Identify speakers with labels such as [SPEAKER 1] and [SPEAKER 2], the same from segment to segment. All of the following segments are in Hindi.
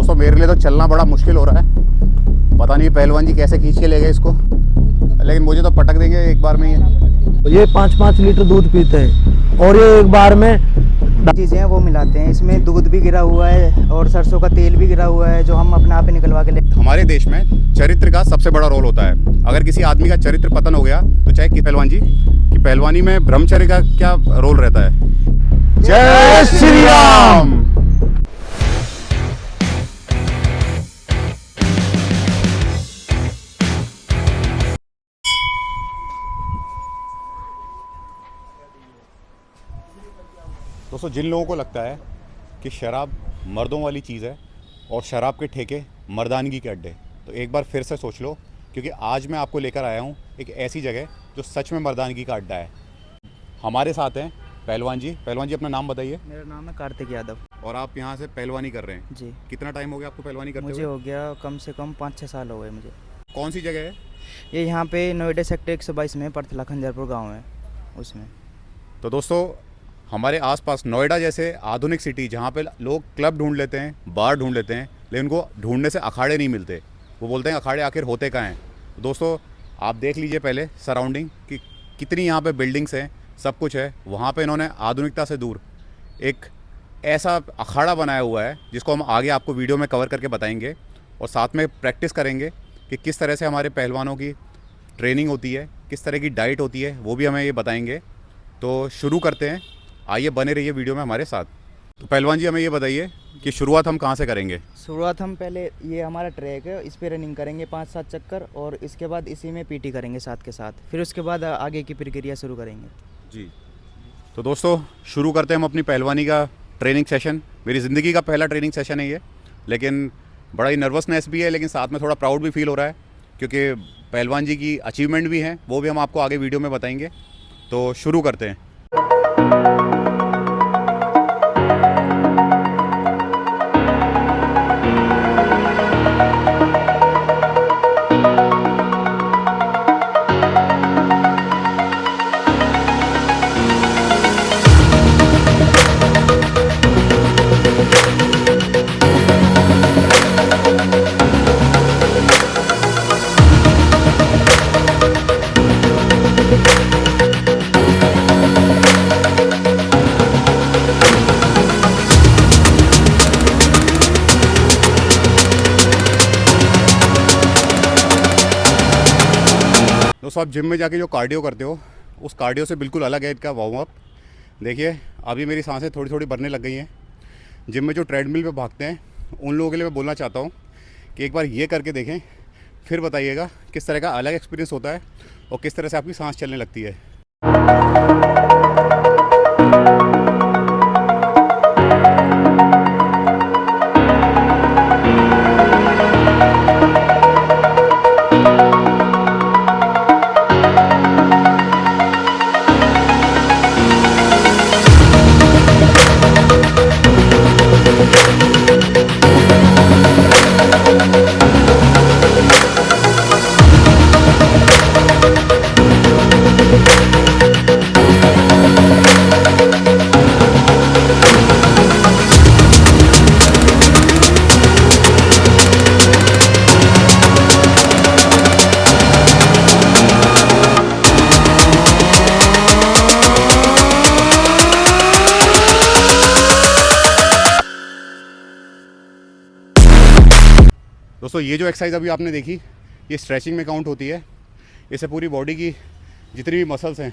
[SPEAKER 1] दोस्तों मेरे लिए तो चलना बड़ा मुश्किल हो रहा है, पता नहीं पहलवान जी कैसे खींच के ले गए इसको, लेकिन मुझे तो पटक देंगे एक बार में
[SPEAKER 2] ये 5-5 लीटर दूध पीते हैं और ये एक बार में
[SPEAKER 3] चीज़ें हैं वो मिलाते हैं। इसमें दूध भी गिरा हुआ है और सरसों का तेल भी गिरा हुआ है जो हम अपने आप ही निकलवा के ले।
[SPEAKER 1] हमारे देश में चरित्र का सबसे बड़ा रोल होता है। अगर किसी आदमी का चरित्र पतन हो गया तो चाहे कि पहलवान जी कि पहलवानी में ब्रह्मचर्य का क्या रोल रहता है। जय श्री राम। दोस्तों जिन लोगों को लगता है कि शराब मर्दों वाली चीज़ है और शराब के ठेके मर्दानगी के अड्डे, तो एक बार फिर से सोच लो, क्योंकि आज मैं आपको लेकर आया हूँ एक ऐसी जगह जो सच में मर्दानगी का अड्डा है। हमारे साथ हैं पहलवान जी। पहलवान जी अपना नाम बताइए।
[SPEAKER 3] मेरा नाम है कार्तिक यादव।
[SPEAKER 1] और आप यहाँ से पहलवानी कर रहे हैं
[SPEAKER 3] जी।
[SPEAKER 1] कितना टाइम हो गया आपको पहलवानी करते
[SPEAKER 3] मुझे
[SPEAKER 1] हुए?
[SPEAKER 3] हो गया कम से कम 5-6 साल हो गए मुझे।
[SPEAKER 1] कौन सी जगह है
[SPEAKER 3] ये यहाँ पे नोएडा सेक्टर 122 में परथला खंजरपुर गाँव है उसमें।
[SPEAKER 1] तो दोस्तों हमारे आसपास नोएडा जैसे आधुनिक सिटी जहाँ पे लोग क्लब ढूंढ लेते हैं, बार ढूंढ लेते हैं, लेकिन उनको ढूंढने से अखाड़े नहीं मिलते। वो बोलते हैं अखाड़े आखिर होते कहाँ हैं। तो दोस्तों आप देख लीजिए पहले सराउंडिंग कि कितनी यहाँ पे बिल्डिंग्स हैं, सब कुछ है। वहाँ पे इन्होंने आधुनिकता से दूर एक ऐसा अखाड़ा बनाया हुआ है जिसको हम आगे आपको वीडियो में कवर करके बताएंगे और साथ में प्रैक्टिस करेंगे कि किस तरह से हमारे पहलवानों की ट्रेनिंग होती है, किस तरह की डाइट होती है, वो भी हमें ये बताएंगे। तो शुरू करते हैं, आइए बने रहिए वीडियो में हमारे साथ। तो पहलवान जी हमें ये बताइए कि शुरुआत हम कहाँ से करेंगे?
[SPEAKER 3] शुरुआत हम पहले ये हमारा ट्रैक है, इस पे रनिंग करेंगे 5-7 चक्कर और इसके बाद इसी में पीटी करेंगे साथ के साथ। फिर उसके बाद आगे की प्रक्रिया शुरू करेंगे।
[SPEAKER 1] जी तो दोस्तों शुरू करते हैं हम अपनी पहलवानी का ट्रेनिंग सेशन। मेरी ज़िंदगी का पहला ट्रेनिंग सेशन है ये, लेकिन बड़ा ही नर्वसनेस भी है, लेकिन साथ में थोड़ा प्राउड भी फील हो रहा है क्योंकि पहलवान जी की अचीवमेंट भी हैं, वो भी हम आपको आगे वीडियो में बताएंगे। तो शुरू करते हैं। दोस्तों आप जिम में जाके जो कार्डियो करते हो उस कार्डियो से बिल्कुल अलग है इनका वार्म अप। देखिए अभी मेरी सांसें थोड़ी थोड़ी भरने लग गई हैं। जिम में जो ट्रेडमिल पे भागते हैं उन लोगों के लिए मैं बोलना चाहता हूँ कि एक बार ये करके देखें, फिर बताइएगा किस तरह का अलग एक्सपीरियंस होता है और किस तरह से आपकी सांस चलने लगती है। दोस्तों ये जो एक्सरसाइज अभी आपने देखी ये स्ट्रेचिंग में काउंट होती है। इससे पूरी बॉडी की जितनी भी मसल्स हैं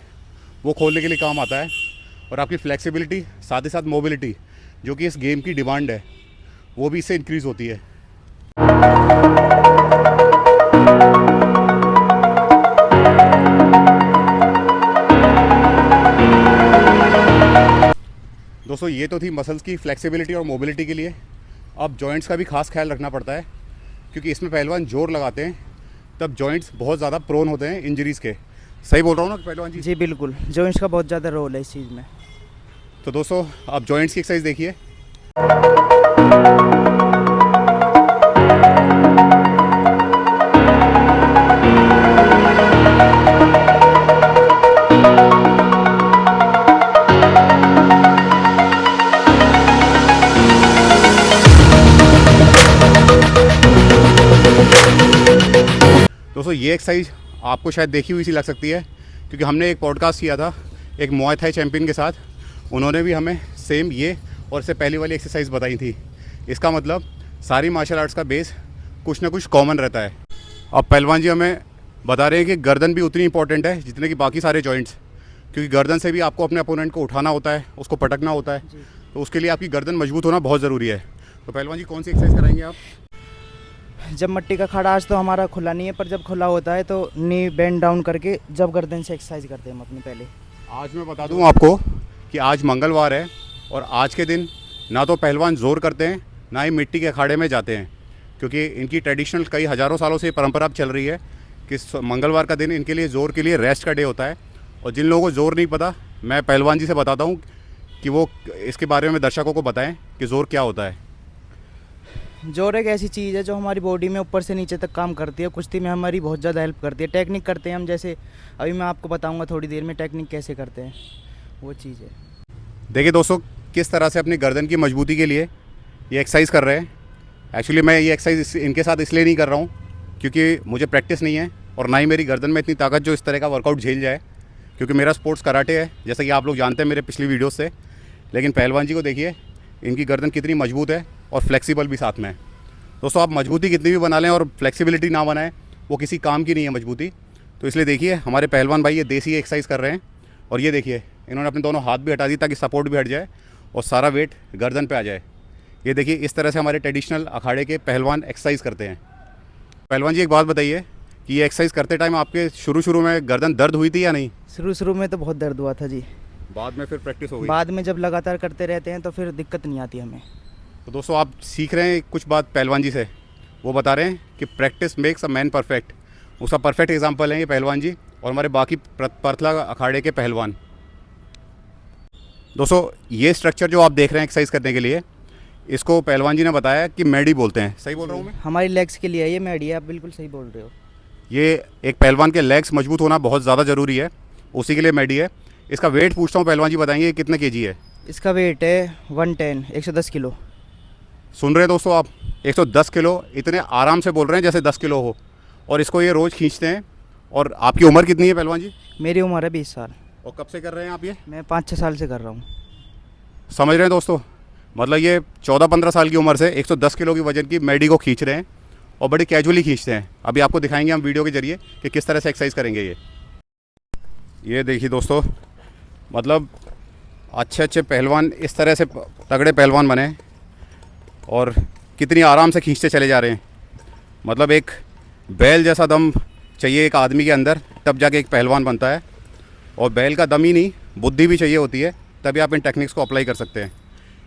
[SPEAKER 1] वो खोलने के लिए काम आता है और आपकी फ्लेक्सिबिलिटी साथ ही साथ मोबिलिटी जो कि इस गेम की डिमांड है वो भी इससे इंक्रीज़ होती है। दोस्तों ये तो थी मसल्स की फ्लेक्सिबिलिटी और मोबिलिटी के लिए। अब जॉइंट्स का भी खास ख्याल रखना पड़ता है क्योंकि इसमें पहलवान जोर लगाते हैं तब जॉइंट्स बहुत ज़्यादा प्रोन होते हैं इंजरीज़ के। सही बोल रहा हूँ ना पहलवान जी?
[SPEAKER 3] जी बिल्कुल, जॉइंट्स का बहुत ज़्यादा रोल है इस चीज़ में।
[SPEAKER 1] तो दोस्तों आप जॉइंट्स की एक्सरसाइज देखिए। दोस्तों ये एक्सरसाइज आपको शायद देखी हुई सी लग सकती है, क्योंकि हमने एक पॉडकास्ट किया था एक मुआय थाई चैम्पियन के साथ, उन्होंने भी हमें सेम ये और इससे पहले वाली एक्सरसाइज बताई थी। इसका मतलब सारी मार्शल आर्ट्स का बेस कुछ ना कुछ कॉमन रहता है। अब पहलवान जी हमें बता रहे हैं कि गर्दन भी उतनी इंपॉर्टेंट है जितने कि बाकी सारे जॉइंट्स, क्योंकि गर्दन से भी आपको अपने अपोनेंट को उठाना होता है, उसको पटकना होता है, तो उसके लिए आपकी गर्दन मजबूत होना बहुत ज़रूरी है। तो पहलवान जी कौन सी एक्सरसाइज कराएंगे आप?
[SPEAKER 3] जब मट्टी का अखाड़ा आज तो हमारा खुला नहीं है, पर जब खुला होता है तो नी बेंड डाउन करके जब गर्दन से एक्सरसाइज करते हैं हम अपनी पहले।
[SPEAKER 1] आज मैं बता दूं आपको कि आज मंगलवार है और आज के दिन ना तो पहलवान जोर करते हैं ना ही मिट्टी के अखाड़े में जाते हैं, क्योंकि इनकी ट्रेडिशनल कई हज़ारों सालों से परंपरा अब चल रही है कि मंगलवार का दिन इनके लिए ज़ोर के लिए रेस्ट का डे होता है। और जिन लोगों को ज़ोर नहीं पता, मैं पहलवान जी से बताता हूँ कि वो इसके बारे में दर्शकों को बताएं कि ज़ोर क्या होता है।
[SPEAKER 3] जोर एक ऐसी चीज़ है जो हमारी बॉडी में ऊपर से नीचे तक काम करती है, कुश्ती में हमारी बहुत ज़्यादा हेल्प करती है। टेक्निक करते हैं हम, जैसे अभी मैं आपको बताऊंगा थोड़ी देर में टेक्निक कैसे करते हैं, वो चीज़ है।
[SPEAKER 1] देखिए दोस्तों, किस तरह से अपनी गर्दन की मजबूती के लिए ये एक्सरसाइज कर रहे हैं। एक्चुअली मैं ये एक्सरसाइज इनके साथ इसलिए नहीं कर रहा हूँ क्योंकि मुझे प्रैक्टिस नहीं है और ना ही मेरी गर्दन में इतनी ताकत जो इस तरह का वर्कआउट झेल जाए, क्योंकि मेरा स्पोर्ट्स कराटे है, जैसा कि आप लोग जानते हैं मेरे पिछली वीडियोस से। लेकिन पहलवान जी को देखिए, इनकी गर्दन कितनी मजबूत है और फ्लेक्सिबल भी साथ में है। दोस्तों, आप मजबूती कितनी भी बना लें और फ्लेक्सिबिलिटी ना बनाएं, वो किसी काम की नहीं है मजबूती। तो इसलिए देखिए हमारे पहलवान भाई ये देसी एक्सरसाइज कर रहे हैं, और ये देखिए इन्होंने अपने दोनों हाथ भी हटा दी ताकि सपोर्ट भी हट जाए और सारा वेट गर्दन पे आ जाए। ये देखिए इस तरह से हमारे ट्रेडिशनल अखाड़े के पहलवान एक्सरसाइज करते हैं। पहलवान जी एक बात बताइए कि ये एक्सरसाइज करते टाइम आपके शुरू में गर्दन दर्द हुई थी या नहीं?
[SPEAKER 3] शुरू में तो बहुत दर्द हुआ था जी,
[SPEAKER 1] बाद में फिर प्रैक्टिस हो गई?
[SPEAKER 3] बाद में जब लगातार करते रहते हैं तो फिर दिक्कत नहीं आती हमें।
[SPEAKER 1] तो दोस्तों, आप सीख रहे हैं कुछ बात पहलवान जी से। वो बता रहे हैं कि practice makes a man perfect. उसका परफेक्ट एग्जांपल है ये पहलवान जी और हमारे बाकी परथला अखाड़े के पहलवान। दोस्तों, ये स्ट्रक्चर जो आप देख रहे हैं एक्सरसाइज करने के लिए, इसको पहलवान जी ने बताया कि मैडी बोलते हैं। सही बोल रहा हूँ मैं?
[SPEAKER 3] हमारी लेग्स के लिए है ये मैडी, आप बिल्कुल सही बोल रहे हो।
[SPEAKER 1] ये एक पहलवान के लेग्स मजबूत होना बहुत ज़्यादा ज़रूरी है, उसी के लिए मैडी है। इसका वेट पूछता हूँ, पहलवान जी बताएंगे ये कितने केजी है?
[SPEAKER 3] इसका वेट है 110 किलो।
[SPEAKER 1] सुन रहे हैं दोस्तों आप, 110 किलो। इतने आराम से बोल रहे हैं जैसे 10 किलो हो, और इसको ये रोज़ खींचते हैं। और आपकी उम्र कितनी है पहलवान जी?
[SPEAKER 3] मेरी उम्र है 20 साल।
[SPEAKER 1] और कब से कर रहे हैं आप ये?
[SPEAKER 3] मैं 5-6 साल से कर रहा हूँ।
[SPEAKER 1] समझ रहे हैं दोस्तों, मतलब ये 14-15 साल की उम्र से 110 किलो की वजन की मैडी को खींच रहे हैं और बड़ी कैजुअली खींचते हैं। अभी आपको दिखाएंगे हम वीडियो के जरिए कि किस तरह से एक्सरसाइज करेंगे ये देखिए दोस्तों, मतलब अच्छे पहलवान इस तरह से तगड़े पहलवान बने और कितनी आराम से खींचते चले जा रहे हैं। मतलब एक बैल जैसा दम चाहिए एक आदमी के अंदर, तब जाके एक पहलवान बनता है। और बैल का दम ही नहीं, बुद्धि भी चाहिए होती है, तभी आप इन टेक्निक्स को अप्लाई कर सकते हैं।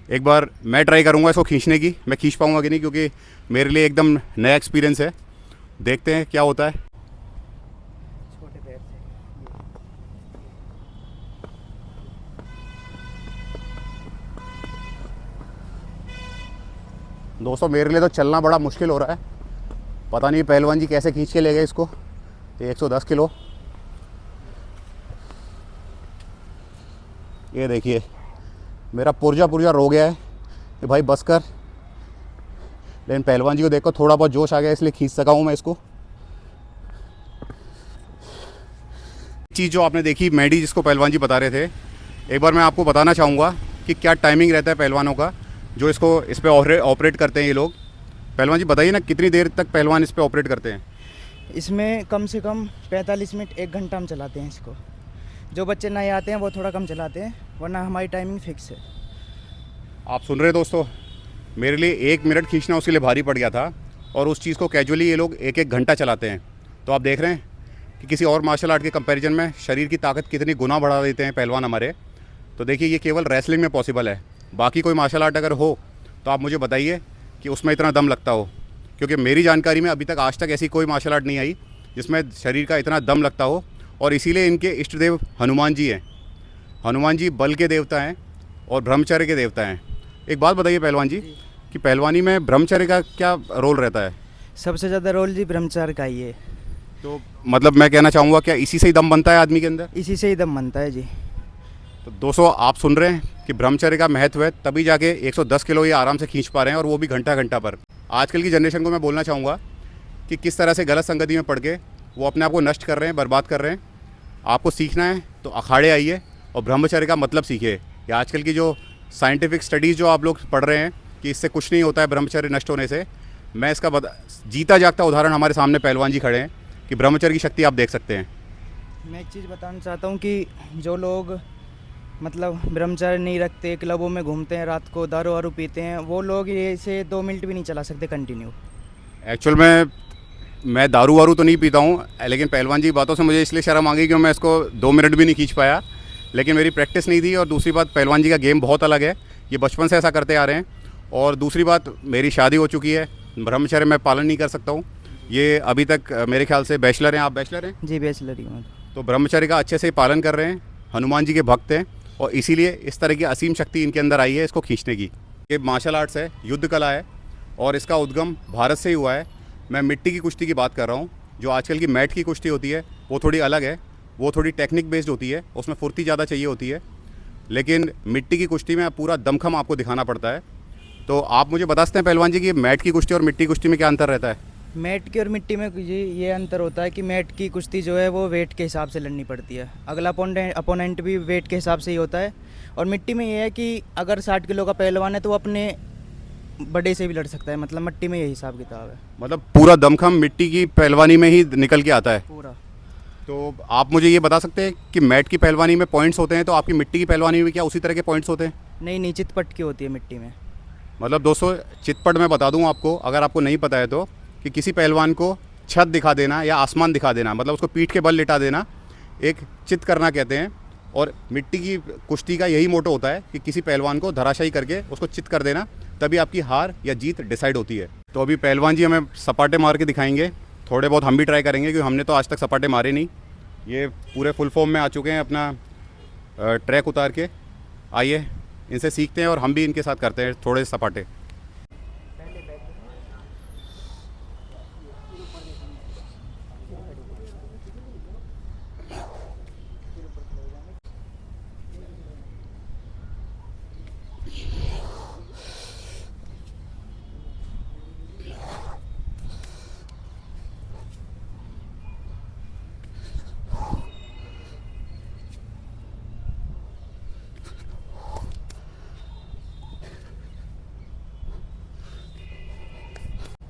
[SPEAKER 1] एक बार मैं ट्राई करूंगा इसको खींचने की, मैं खींच पाऊंगा कि नहीं, क्योंकि मेरे लिए एकदम नया एक्सपीरियंस है। देखते हैं क्या होता है।
[SPEAKER 3] छोटे पैर से
[SPEAKER 1] दोस्तों, मेरे लिए तो चलना बड़ा मुश्किल हो रहा है। पता नहीं पहलवान जी कैसे खींच के ले गए इसको, 110 किलो। ये देखिए मेरा पुर्जा रो गया है कि भाई बस कर। लेकिन पहलवान जी को देखो थोड़ा बहुत जोश आ गया, इसलिए खींच सका हूँ मैं इसको। चीज़ जो आपने देखी मैडी, जिसको पहलवान जी बता रहे थे, एक बार मैं आपको बताना चाहूँगा कि क्या टाइमिंग रहता है पहलवानों का जो इस पर ऑपरेट करते हैं ये लोग। पहलवान जी बताइए ना, कितनी देर तक पहलवान इस पर ऑपरेट करते हैं?
[SPEAKER 3] इसमें कम से कम 45 मिनट 1 घंटा हम चलाते हैं इसको। जो बच्चे नए आते हैं वो थोड़ा कम चलाते हैं, वरना हमारी टाइमिंग फिक्स है।
[SPEAKER 1] आप सुन रहे दोस्तों, मेरे लिए 1 मिनट खींचना उसके लिए भारी पड़ गया था, और उस चीज़ को कैजुअली ये लोग 1-1 घंटा चलाते हैं। तो आप देख रहे हैं कि किसी और मार्शल आर्ट के कंपैरिजन में शरीर की ताकत कितनी गुना बढ़ा देते हैं पहलवान हमारे। तो देखिए ये केवल रेसलिंग में पॉसिबल है। बाकी कोई मार्शल आर्ट अगर हो तो आप मुझे बताइए कि उसमें इतना दम लगता हो, क्योंकि मेरी जानकारी में अभी तक आज तक ऐसी कोई मार्शल आर्ट नहीं आई जिसमें शरीर का इतना दम लगता हो। और इसीलिए इनके इष्ट देव हनुमान जी हैं। हनुमान जी बल के देवता हैं और ब्रह्मचर्य के देवता हैं। एक बात बताइए पहलवान जी कि पहलवानी में ब्रह्मचर्य का क्या रोल रहता है?
[SPEAKER 3] सबसे ज़्यादा रोल जी ब्रह्मचर्य का ही है।
[SPEAKER 1] तो मतलब मैं कहना चाहूँगा, क्या इसी से ही दम बनता है आदमी के अंदर?
[SPEAKER 3] इसी से ही दम बनता है जी।
[SPEAKER 1] तो दोस्तों, आप सुन रहे हैं कि ब्रह्मचर्य का महत्व है, तभी जाके 110 किलो ये आराम से खींच पा रहे हैं, और वो भी घंटा पर। आजकल की जनरेशन को मैं बोलना चाहूँगा कि किस तरह से गलत संगति में पड़ के वो अपने आप को नष्ट कर रहे हैं, बर्बाद कर रहे हैं। आपको सीखना है तो अखाड़े आइए और ब्रह्मचर्य का मतलब सीखिए। या आजकल की जो साइंटिफिक स्टडीज़ जो आप लोग पढ़ रहे हैं कि इससे कुछ नहीं होता है ब्रह्मचर्य नष्ट होने से, मैं इसका जीता जागता उदाहरण हमारे सामने पहलवान जी खड़े हैं कि ब्रह्मचर्य की शक्ति आप देख सकते हैं।
[SPEAKER 3] मैं एक चीज़ बताना चाहता हूँ कि जो लोग मतलब ब्रह्मचर्य नहीं रखते, क्लबों में घूमते हैं, रात को दारू वारू पीते हैं, वो लोग ये से 2 मिनट भी नहीं चला सकते कंटिन्यू।
[SPEAKER 1] एक्चुअल में मैं दारू वारू तो नहीं पीता हूँ, लेकिन पहलवान जी की बातों से मुझे इसलिए शर्म आ गई कि मैं इसको 2 मिनट भी नहीं खींच पाया। लेकिन मेरी प्रैक्टिस नहीं थी, और दूसरी बात पहलवान जी का गेम बहुत अलग है, ये बचपन से ऐसा करते आ रहे हैं। और दूसरी बात, मेरी शादी हो चुकी है, ब्रह्मचर्य मैं पालन नहीं कर सकता हूँ। ये अभी तक मेरे ख्याल से बैचलर हैं। आप बैचलर हैं?
[SPEAKER 3] जी बैचलर ही हूँ।
[SPEAKER 1] तो ब्रह्मचर्य का अच्छे से पालन कर रहे हैं, हनुमान जी के भक्त हैं, और इसीलिए इस तरह की असीम शक्ति इनके अंदर आई है इसको खींचने की। ये मार्शल आर्ट्स है, युद्ध कला है, और इसका उद्गम भारत से ही हुआ है। मैं मिट्टी की कुश्ती की बात कर रहा हूँ। जो आजकल की मैट की कुश्ती होती है वो थोड़ी अलग है, वो थोड़ी टेक्निक बेस्ड होती है, उसमें फुर्ती ज़्यादा चाहिए होती है। लेकिन मिट्टी की कुश्ती में पूरा दमखम आपको दिखाना पड़ता है। तो आप मुझे बता सकते हैं पहलवान जी कि मैट की कुश्ती और मिट्टी कुश्ती में क्या अंतर रहता है?
[SPEAKER 3] मैट की और मिट्टी में ये अंतर होता है कि मैट की कुश्ती जो है वो वेट के हिसाब से लड़नी पड़ती है, अगला अपोनेंट भी वेट के हिसाब से ही होता है। और मिट्टी में ये है कि अगर 60 किलो का पहलवान है तो वो अपने बड़े से भी लड़ सकता है, मतलब मिट्टी में यही हिसाब किताब है।
[SPEAKER 1] मतलब पूरा दमखम मिट्टी की पहलवानी में ही निकल के आता है
[SPEAKER 3] पूरा।
[SPEAKER 1] तो आप मुझे ये बता सकते हैं कि मैट की पहलवानी में पॉइंट्स होते हैं, तो आपकी मिट्टी की पहलवानी में क्या उसी तरह के पॉइंट्स होते हैं?
[SPEAKER 3] नहीं, चितपट की होती है मिट्टी में।
[SPEAKER 1] मतलब दोस्तों, चितपट मैं बता दूं आपको, अगर आपको नहीं पता है तो, कि किसी पहलवान को छत दिखा देना या आसमान दिखा देना, मतलब उसको पीठ के बल लिटा देना, एक चित करना कहते हैं। और मिट्टी की कुश्ती का यही मोटो होता है कि किसी पहलवान को धराशायी करके उसको चित कर देना, तभी आपकी हार या जीत डिसाइड होती है। तो अभी पहलवान जी हमें सपाटे मार के दिखाएंगे, थोड़े बहुत हम भी ट्राई करेंगे, क्योंकि हमने तो आज तक सपाटे मारे नहीं। ये पूरे फुल फॉर्म में आ चुके हैं अपना ट्रैक उतार के। आइए इनसे सीखते हैं और हम भी इनके साथ करते हैं थोड़े सपाटे।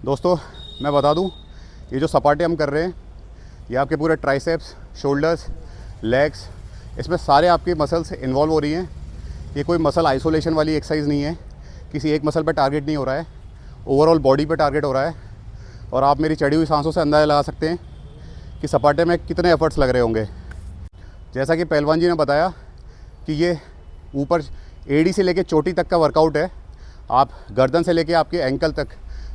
[SPEAKER 1] दोस्तों मैं बता दूं, ये जो सपाटे हम कर रहे हैं ये आपके पूरे ट्राइसेप्स, शोल्डर्स, लेग्स, इसमें सारे आपके मसल्स इन्वॉल्व हो रही हैं। ये कोई मसल आइसोलेशन वाली एक्सरसाइज नहीं है, किसी एक मसल पर टारगेट नहीं हो रहा है, ओवरऑल बॉडी पे टारगेट हो रहा है। और आप मेरी चढ़ी हुई सांसों से अंदाज़ा लगा सकते हैं कि सपाटे में कितने एफर्ट्स लग रहे होंगे। जैसा कि पहलवान जी ने बताया कि ये ऊपर एड़ी से लेके चोटी तक का वर्कआउट है। आप गर्दन से लेके आपके एंकल तक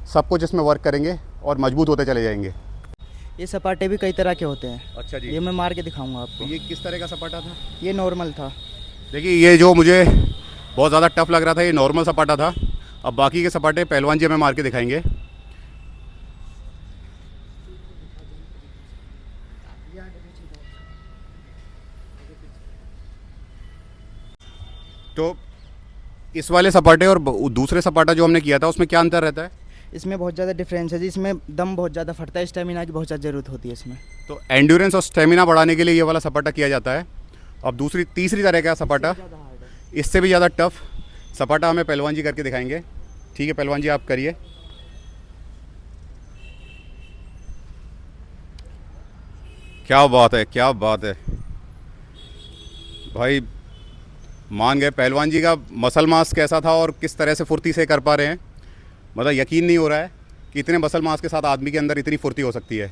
[SPEAKER 1] सब कुछ इसमें वर्क करेंगे और मजबूत होते चले जाएंगे।
[SPEAKER 3] ये सपाटे भी कई तरह के होते हैं।
[SPEAKER 1] अच्छा जी।
[SPEAKER 3] ये मैं मार के दिखाऊंगा आपको।
[SPEAKER 1] ये किस तरह का सपाटा था?
[SPEAKER 3] ये नॉर्मल था।
[SPEAKER 1] देखिए, ये जो मुझे बहुत ज़्यादा टफ लग रहा था ये नॉर्मल सपाटा था। अब बाकी के सपाटे पहलवान जी हमें मार के दिखाएंगे। तो इस वाले सपाटे और दूसरे सपाटा जो हमने किया था उसमें क्या अंतर रहता है?
[SPEAKER 3] इसमें बहुत ज़्यादा डिफरेंस है जी, इसमें दम बहुत ज़्यादा फटता है, स्टेमिना की बहुत ज़्यादा ज़रूरत होती है इसमें।
[SPEAKER 1] तो एंड्योरेंस और स्टेमिना बढ़ाने के लिए ये वाला सपाटा किया जाता है। अब तीसरी तरह का सपाटा, इससे भी ज़्यादा टफ सपाटा हमें पहलवान जी करके दिखाएंगे। ठीक है पहलवान जी, आप करिए। क्या बात है, क्या बात है भाई, मान गए। पहलवान जी का मसल मास कैसा था और किस तरह से फुर्ती से कर पा रहे हैं, मतलब यकीन नहीं हो रहा है कि इतने मसल मास के साथ आदमी के अंदर इतनी फुर्ती हो सकती है।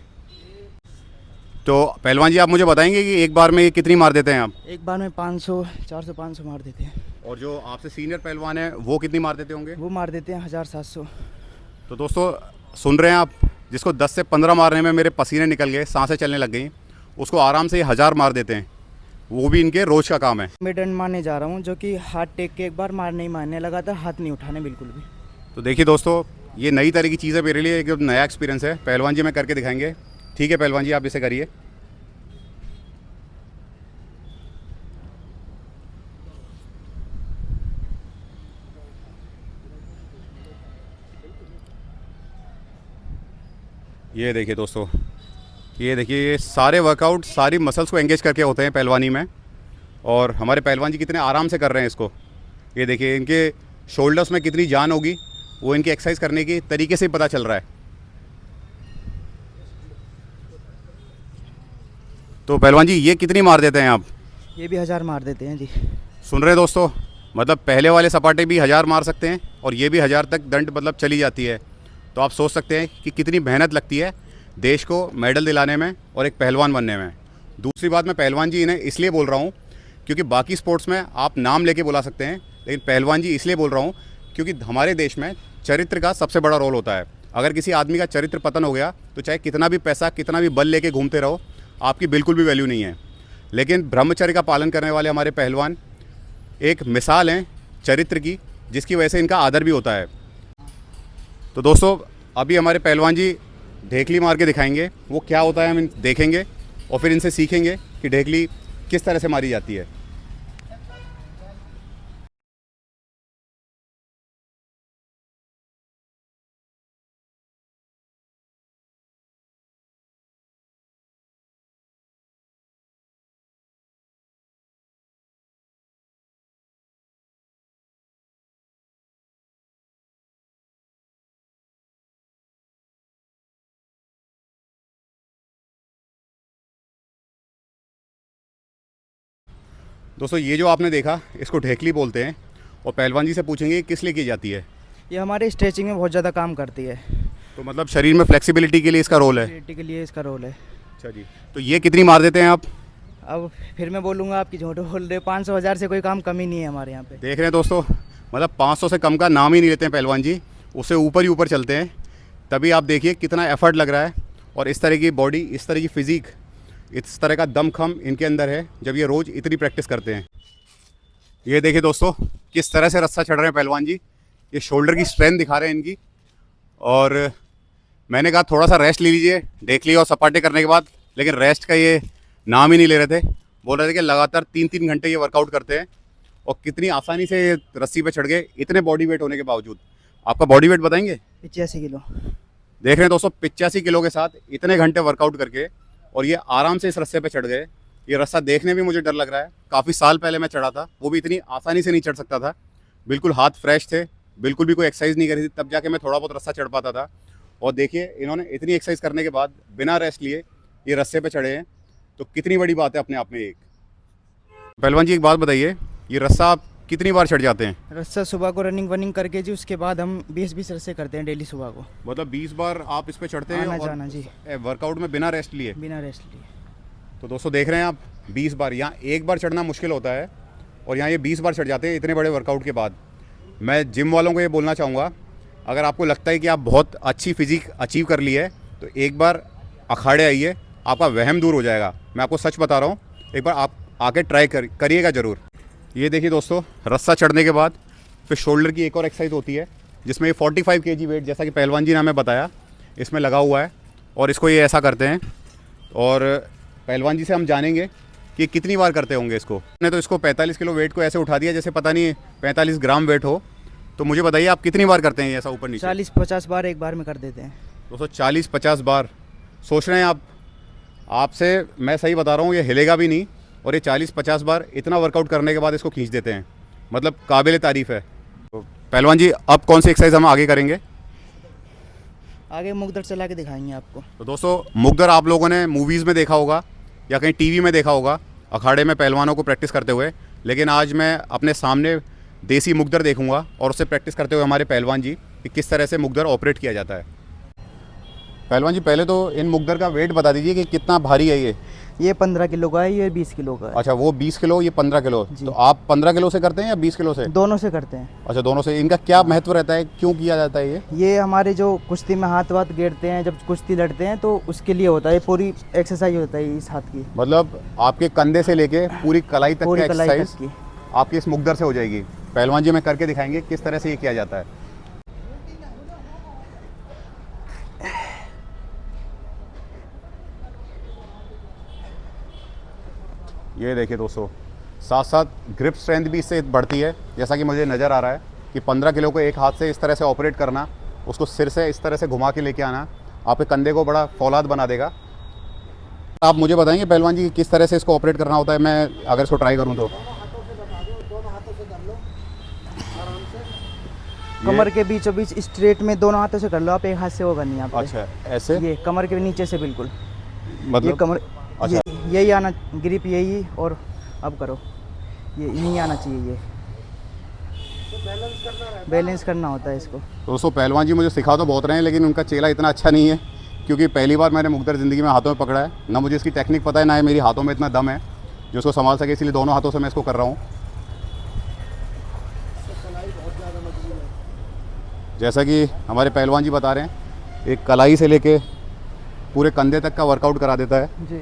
[SPEAKER 1] तो पहलवान जी आप मुझे बताएंगे कि एक बार में ये कितनी मार देते हैं आप?
[SPEAKER 3] एक बार में 500, 400, 500 मार देते हैं।
[SPEAKER 1] और जो आपसे सीनियर पहलवान है वो कितनी मार देते होंगे?
[SPEAKER 3] वो मार देते हैं 1700।
[SPEAKER 1] तो दोस्तों सुन रहे हैं आप, जिसको 10 से 15 मारने में मेरे पसीने निकल गए, सांसें चलने लग गई, उसको आराम से 1000 मार देते हैं। वो भी इनके रोज़ का काम है।
[SPEAKER 3] मैं डंड मारने जा रहा हूँ, जो कि हाथ टेक के एक बार मार नहीं मारने लगा था, हाथ नहीं उठाने बिल्कुल भी।
[SPEAKER 1] तो देखिए दोस्तों, ये नई तरह की चीज़ है मेरे लिए, एक नया एक्सपीरियंस है। पहलवान जी में करके दिखाएंगे। ठीक है पहलवान जी, आप इसे करिए। ये देखिए दोस्तों, ये देखिए, ये सारे वर्कआउट सारी मसल्स को एंगेज करके होते हैं पहलवानी में। और हमारे पहलवान जी कितने आराम से कर रहे हैं इसको। ये देखिए, इनके शोल्डर्स में कितनी जान होगी, वो इनकी एक्सरसाइज करने के तरीके से ही पता चल रहा है। तो पहलवान जी, ये कितनी मार देते हैं आप?
[SPEAKER 3] ये भी 1000 मार देते हैं जी।
[SPEAKER 1] सुन रहे हैं दोस्तों, मतलब पहले वाले सपाटे भी 1000 मार सकते हैं और ये भी 1000 तक दंड मतलब चली जाती है। तो आप सोच सकते हैं कि कितनी मेहनत लगती है देश को मेडल दिलाने में और एक पहलवान बनने में। दूसरी बात, मैं पहलवान जी इन्हें इसलिए बोल रहा हूँ क्योंकि बाकी स्पोर्ट्स में आप नाम लेके बुला सकते हैं, लेकिन पहलवान जी इसलिए बोल रहा हूँ क्योंकि हमारे देश में चरित्र का सबसे बड़ा रोल होता है। अगर किसी आदमी का चरित्र पतन हो गया तो चाहे कितना भी पैसा, कितना भी बल लेके घूमते रहो, आपकी बिल्कुल भी वैल्यू नहीं है। लेकिन ब्रह्मचर्य का पालन करने वाले हमारे पहलवान एक मिसाल हैं चरित्र की, जिसकी वजह से इनका आदर भी होता है। तो दोस्तों, अभी हमारे पहलवान जी ढेकली मार के दिखाएंगे, वो क्या होता है हम देखेंगे और फिर इनसे सीखेंगे कि ढेकली किस तरह से मारी जाती है। दोस्तों, ये जो आपने देखा, इसको ढेकली बोलते हैं। और पहलवान जी से पूछेंगे किस लिए की जाती है।
[SPEAKER 3] ये हमारे स्ट्रेचिंग में बहुत ज़्यादा काम करती है।
[SPEAKER 1] तो मतलब शरीर में फ्लेक्सिबिलिटी के लिए इसका रोल है।
[SPEAKER 3] फ्लेक्सिबिलिटी के लिए इसका रोल है।
[SPEAKER 1] अच्छा जी। तो ये कितनी मार देते हैं आप?
[SPEAKER 3] अब फिर मैं बोलूँगा, आपकी झूठ बोल रहे, 500-1000 से कोई काम कमी नहीं है हमारे यहाँ पे।
[SPEAKER 1] देख रहे हैं दोस्तों, मतलब 500 से कम का नाम ही नहीं लेते हैं पहलवान जी, उससे ऊपर ही ऊपर चलते हैं। तभी आप देखिए कितना एफर्ट लग रहा है। और इस तरह की बॉडी, इस तरह की फिज़िक, इस तरह का दमखम इनके अंदर है जब ये रोज़ इतनी प्रैक्टिस करते हैं। ये देखिए दोस्तों, किस तरह से रस्सा चढ़ रहे हैं पहलवान जी। ये शोल्डर की स्ट्रेंथ दिखा रहे हैं इनकी। और मैंने कहा थोड़ा सा रेस्ट ले लीजिए ढेकली और सपाटे करने के बाद, लेकिन रेस्ट का ये नाम ही नहीं ले रहे थे। बोल रहे थे कि लगातार 3-3 घंटे ये वर्कआउट करते हैं और कितनी आसानी से ये रस्सी पे चढ़ गए, इतने बॉडी वेट होने के बावजूद। आपका बॉडी वेट बताएंगे?
[SPEAKER 3] 85 किलो।
[SPEAKER 1] देख रहे हैं दोस्तों, 85 किलो के साथ इतने घंटे वर्कआउट करके और ये आराम से इस रस्से पे चढ़ गए। ये रस्सा देखने में मुझे डर लग रहा है। काफ़ी साल पहले मैं चढ़ा था, वो भी इतनी आसानी से नहीं चढ़ सकता था। बिल्कुल हाथ फ्रेश थे, बिल्कुल भी कोई एक्सरसाइज नहीं करी थी, तब जाके मैं थोड़ा बहुत रस्सा चढ़ पाता था। और देखिए, इन्होंने इतनी एक्सरसाइज करने के बाद बिना रेस्ट लिए ये रस्से पे चढ़े हैं, तो कितनी बड़ी बात है अपने आप में। एक पहलवान जी, एक बात बताइए, ये रस्सा आप कितनी बार चढ़ जाते हैं?
[SPEAKER 3] रस्सा सुबह को रनिंग वनिंग करके जी, उसके बाद हम 20-20 रस्से करते हैं डेली सुबह को।
[SPEAKER 1] मतलब 20 बार आप इस पे चढ़ते हैं
[SPEAKER 3] आना
[SPEAKER 1] और
[SPEAKER 3] जाना जी,
[SPEAKER 1] वर्कआउट में बिना रेस्ट लिए?
[SPEAKER 3] बिना रेस्ट लिए।
[SPEAKER 1] तो दोस्तों, देख रहे हैं आप, 20 बार। यहाँ एक बार चढ़ना मुश्किल होता है और यहाँ ये 20 बार चढ़ जाते हैं इतने बड़े वर्कआउट के बाद। मैं जिम वालों को ये बोलना चाहूँगा, अगर आपको लगता है कि आप बहुत अच्छी फिजिक अचीव कर ली है तो एक बार अखाड़े आइए, आपका वहम दूर हो जाएगा। मैं आपको सच बता रहा हूँ, एक बार आप आके ट्राई करिएगा ज़रूर। ये देखिए दोस्तों, रस्सा चढ़ने के बाद फिर शोल्डर की एक और एक्सरसाइज होती है, जिसमें ये 45 kg वेट, जैसा कि पहलवान जी ने हमें बताया, इसमें लगा हुआ है और इसको ये ऐसा करते हैं। और पहलवान जी से हम जानेंगे कि कितनी बार करते होंगे इसको। मैंने तो इसको 45 किलो वेट को ऐसे उठा दिया जैसे पता नहीं 45 ग्राम वेट हो। तो मुझे बताइए, आप कितनी बार करते हैं ऐसा ऊपर नीचे?
[SPEAKER 3] 40-50 बार एक बार में कर देते हैं।
[SPEAKER 1] दोस्तों, 40-50 बार सोच रहे हैं आप? आपसे मैं सही बता रहा हूँ, ये हिलेगा भी नहीं। और ये 40-50 बार इतना वर्कआउट करने के बाद इसको खींच देते हैं, मतलब काबिल तारीफ़ है। तो पहलवान जी, अब कौन सी एक्सरसाइज हम आगे करेंगे?
[SPEAKER 3] आगे मुकदर चला के दिखाएंगे आपको।
[SPEAKER 1] तो दोस्तों, मुकदर आप लोगों ने मूवीज़ में देखा होगा या कहीं टीवी में देखा होगा, अखाड़े में पहलवानों को प्रैक्टिस करते हुए। लेकिन आज मैं अपने सामने देसी मुकदर देखूंगा और उससे प्रैक्टिस करते हुए हमारे पहलवान जी कि किस तरह से मुकदर ऑपरेट किया जाता है। पहलवान जी, पहले तो इन मुकदर का वेट बता दीजिए कि कितना भारी है
[SPEAKER 3] ये 15 किलो का है, ये 20 किलो का है।
[SPEAKER 1] अच्छा, वो 20 किलो, ये 15 किलो। तो आप 15 किलो से करते हैं या 20 किलो से?
[SPEAKER 3] दोनों से करते हैं।
[SPEAKER 1] अच्छा, दोनों से। इनका क्या महत्व रहता है, क्यों किया जाता है
[SPEAKER 3] ये हमारे जो कुश्ती में हाथ वाथ गेरते हैं, जब कुश्ती लड़ते हैं तो उसके लिए होता है। पूरी एक्सरसाइज होता है इस हाथ की।
[SPEAKER 1] मतलब आपके कंधे से लेके पूरी कलाई तक की एक्सरसाइज
[SPEAKER 3] की
[SPEAKER 1] आपकी इस मुकदर से हो जाएगी। पहलवान जी हमें करके दिखाएंगे किस तरह से ये किया जाता है। ये देखिए दोस्तों, साथ साथ ग्रिप स्ट्रेंथ भी इससे बढ़ती है, जैसा कि मुझे नज़र आ रहा है कि 15 किलो को एक हाथ से इस तरह से ऑपरेट करना, उसको सिर से इस तरह से घुमा के लेके आना, आपके कंधे को बड़ा फौलाद बना देगा। आप मुझे बताएंगे पहलवान जी किस तरह से इसको ऑपरेट करना होता है, मैं अगर इसको ट्राई करूँ तो?
[SPEAKER 3] कमर के बीचों बीच स्ट्रेट में दोनों हाथों से कर लो आप, एक हाथ से वो करनी है आपको।
[SPEAKER 1] अच्छा, ऐसे
[SPEAKER 3] ये कमर के नीचे से बिल्कुल,
[SPEAKER 1] मतलब
[SPEAKER 3] ये कमर,
[SPEAKER 1] अच्छा।
[SPEAKER 3] यही आना, ग्रिप यही, और अब करो, ये नहीं आना चाहिए, ये बैलेंस करना होता है इसको।
[SPEAKER 1] दोस्तों पहलवान जी मुझे सिखा तो बहुत रहे हैं, लेकिन उनका चेला इतना अच्छा नहीं है, क्योंकि पहली बार मैंने मुख्तर ज़िंदगी में हाथों में पकड़ा है, ना मुझे इसकी टेक्निक पता है, ना ही मेरी हाथों में इतना दम है जो उसको संभाल सके, इसलिए दोनों हाथों से मैं इसको कर रहा हूँ। जैसा कि हमारे पहलवान जी बता रहे हैं, एक कलाई से लेके पूरे कंधे तक का वर्कआउट करा देता है
[SPEAKER 3] जी।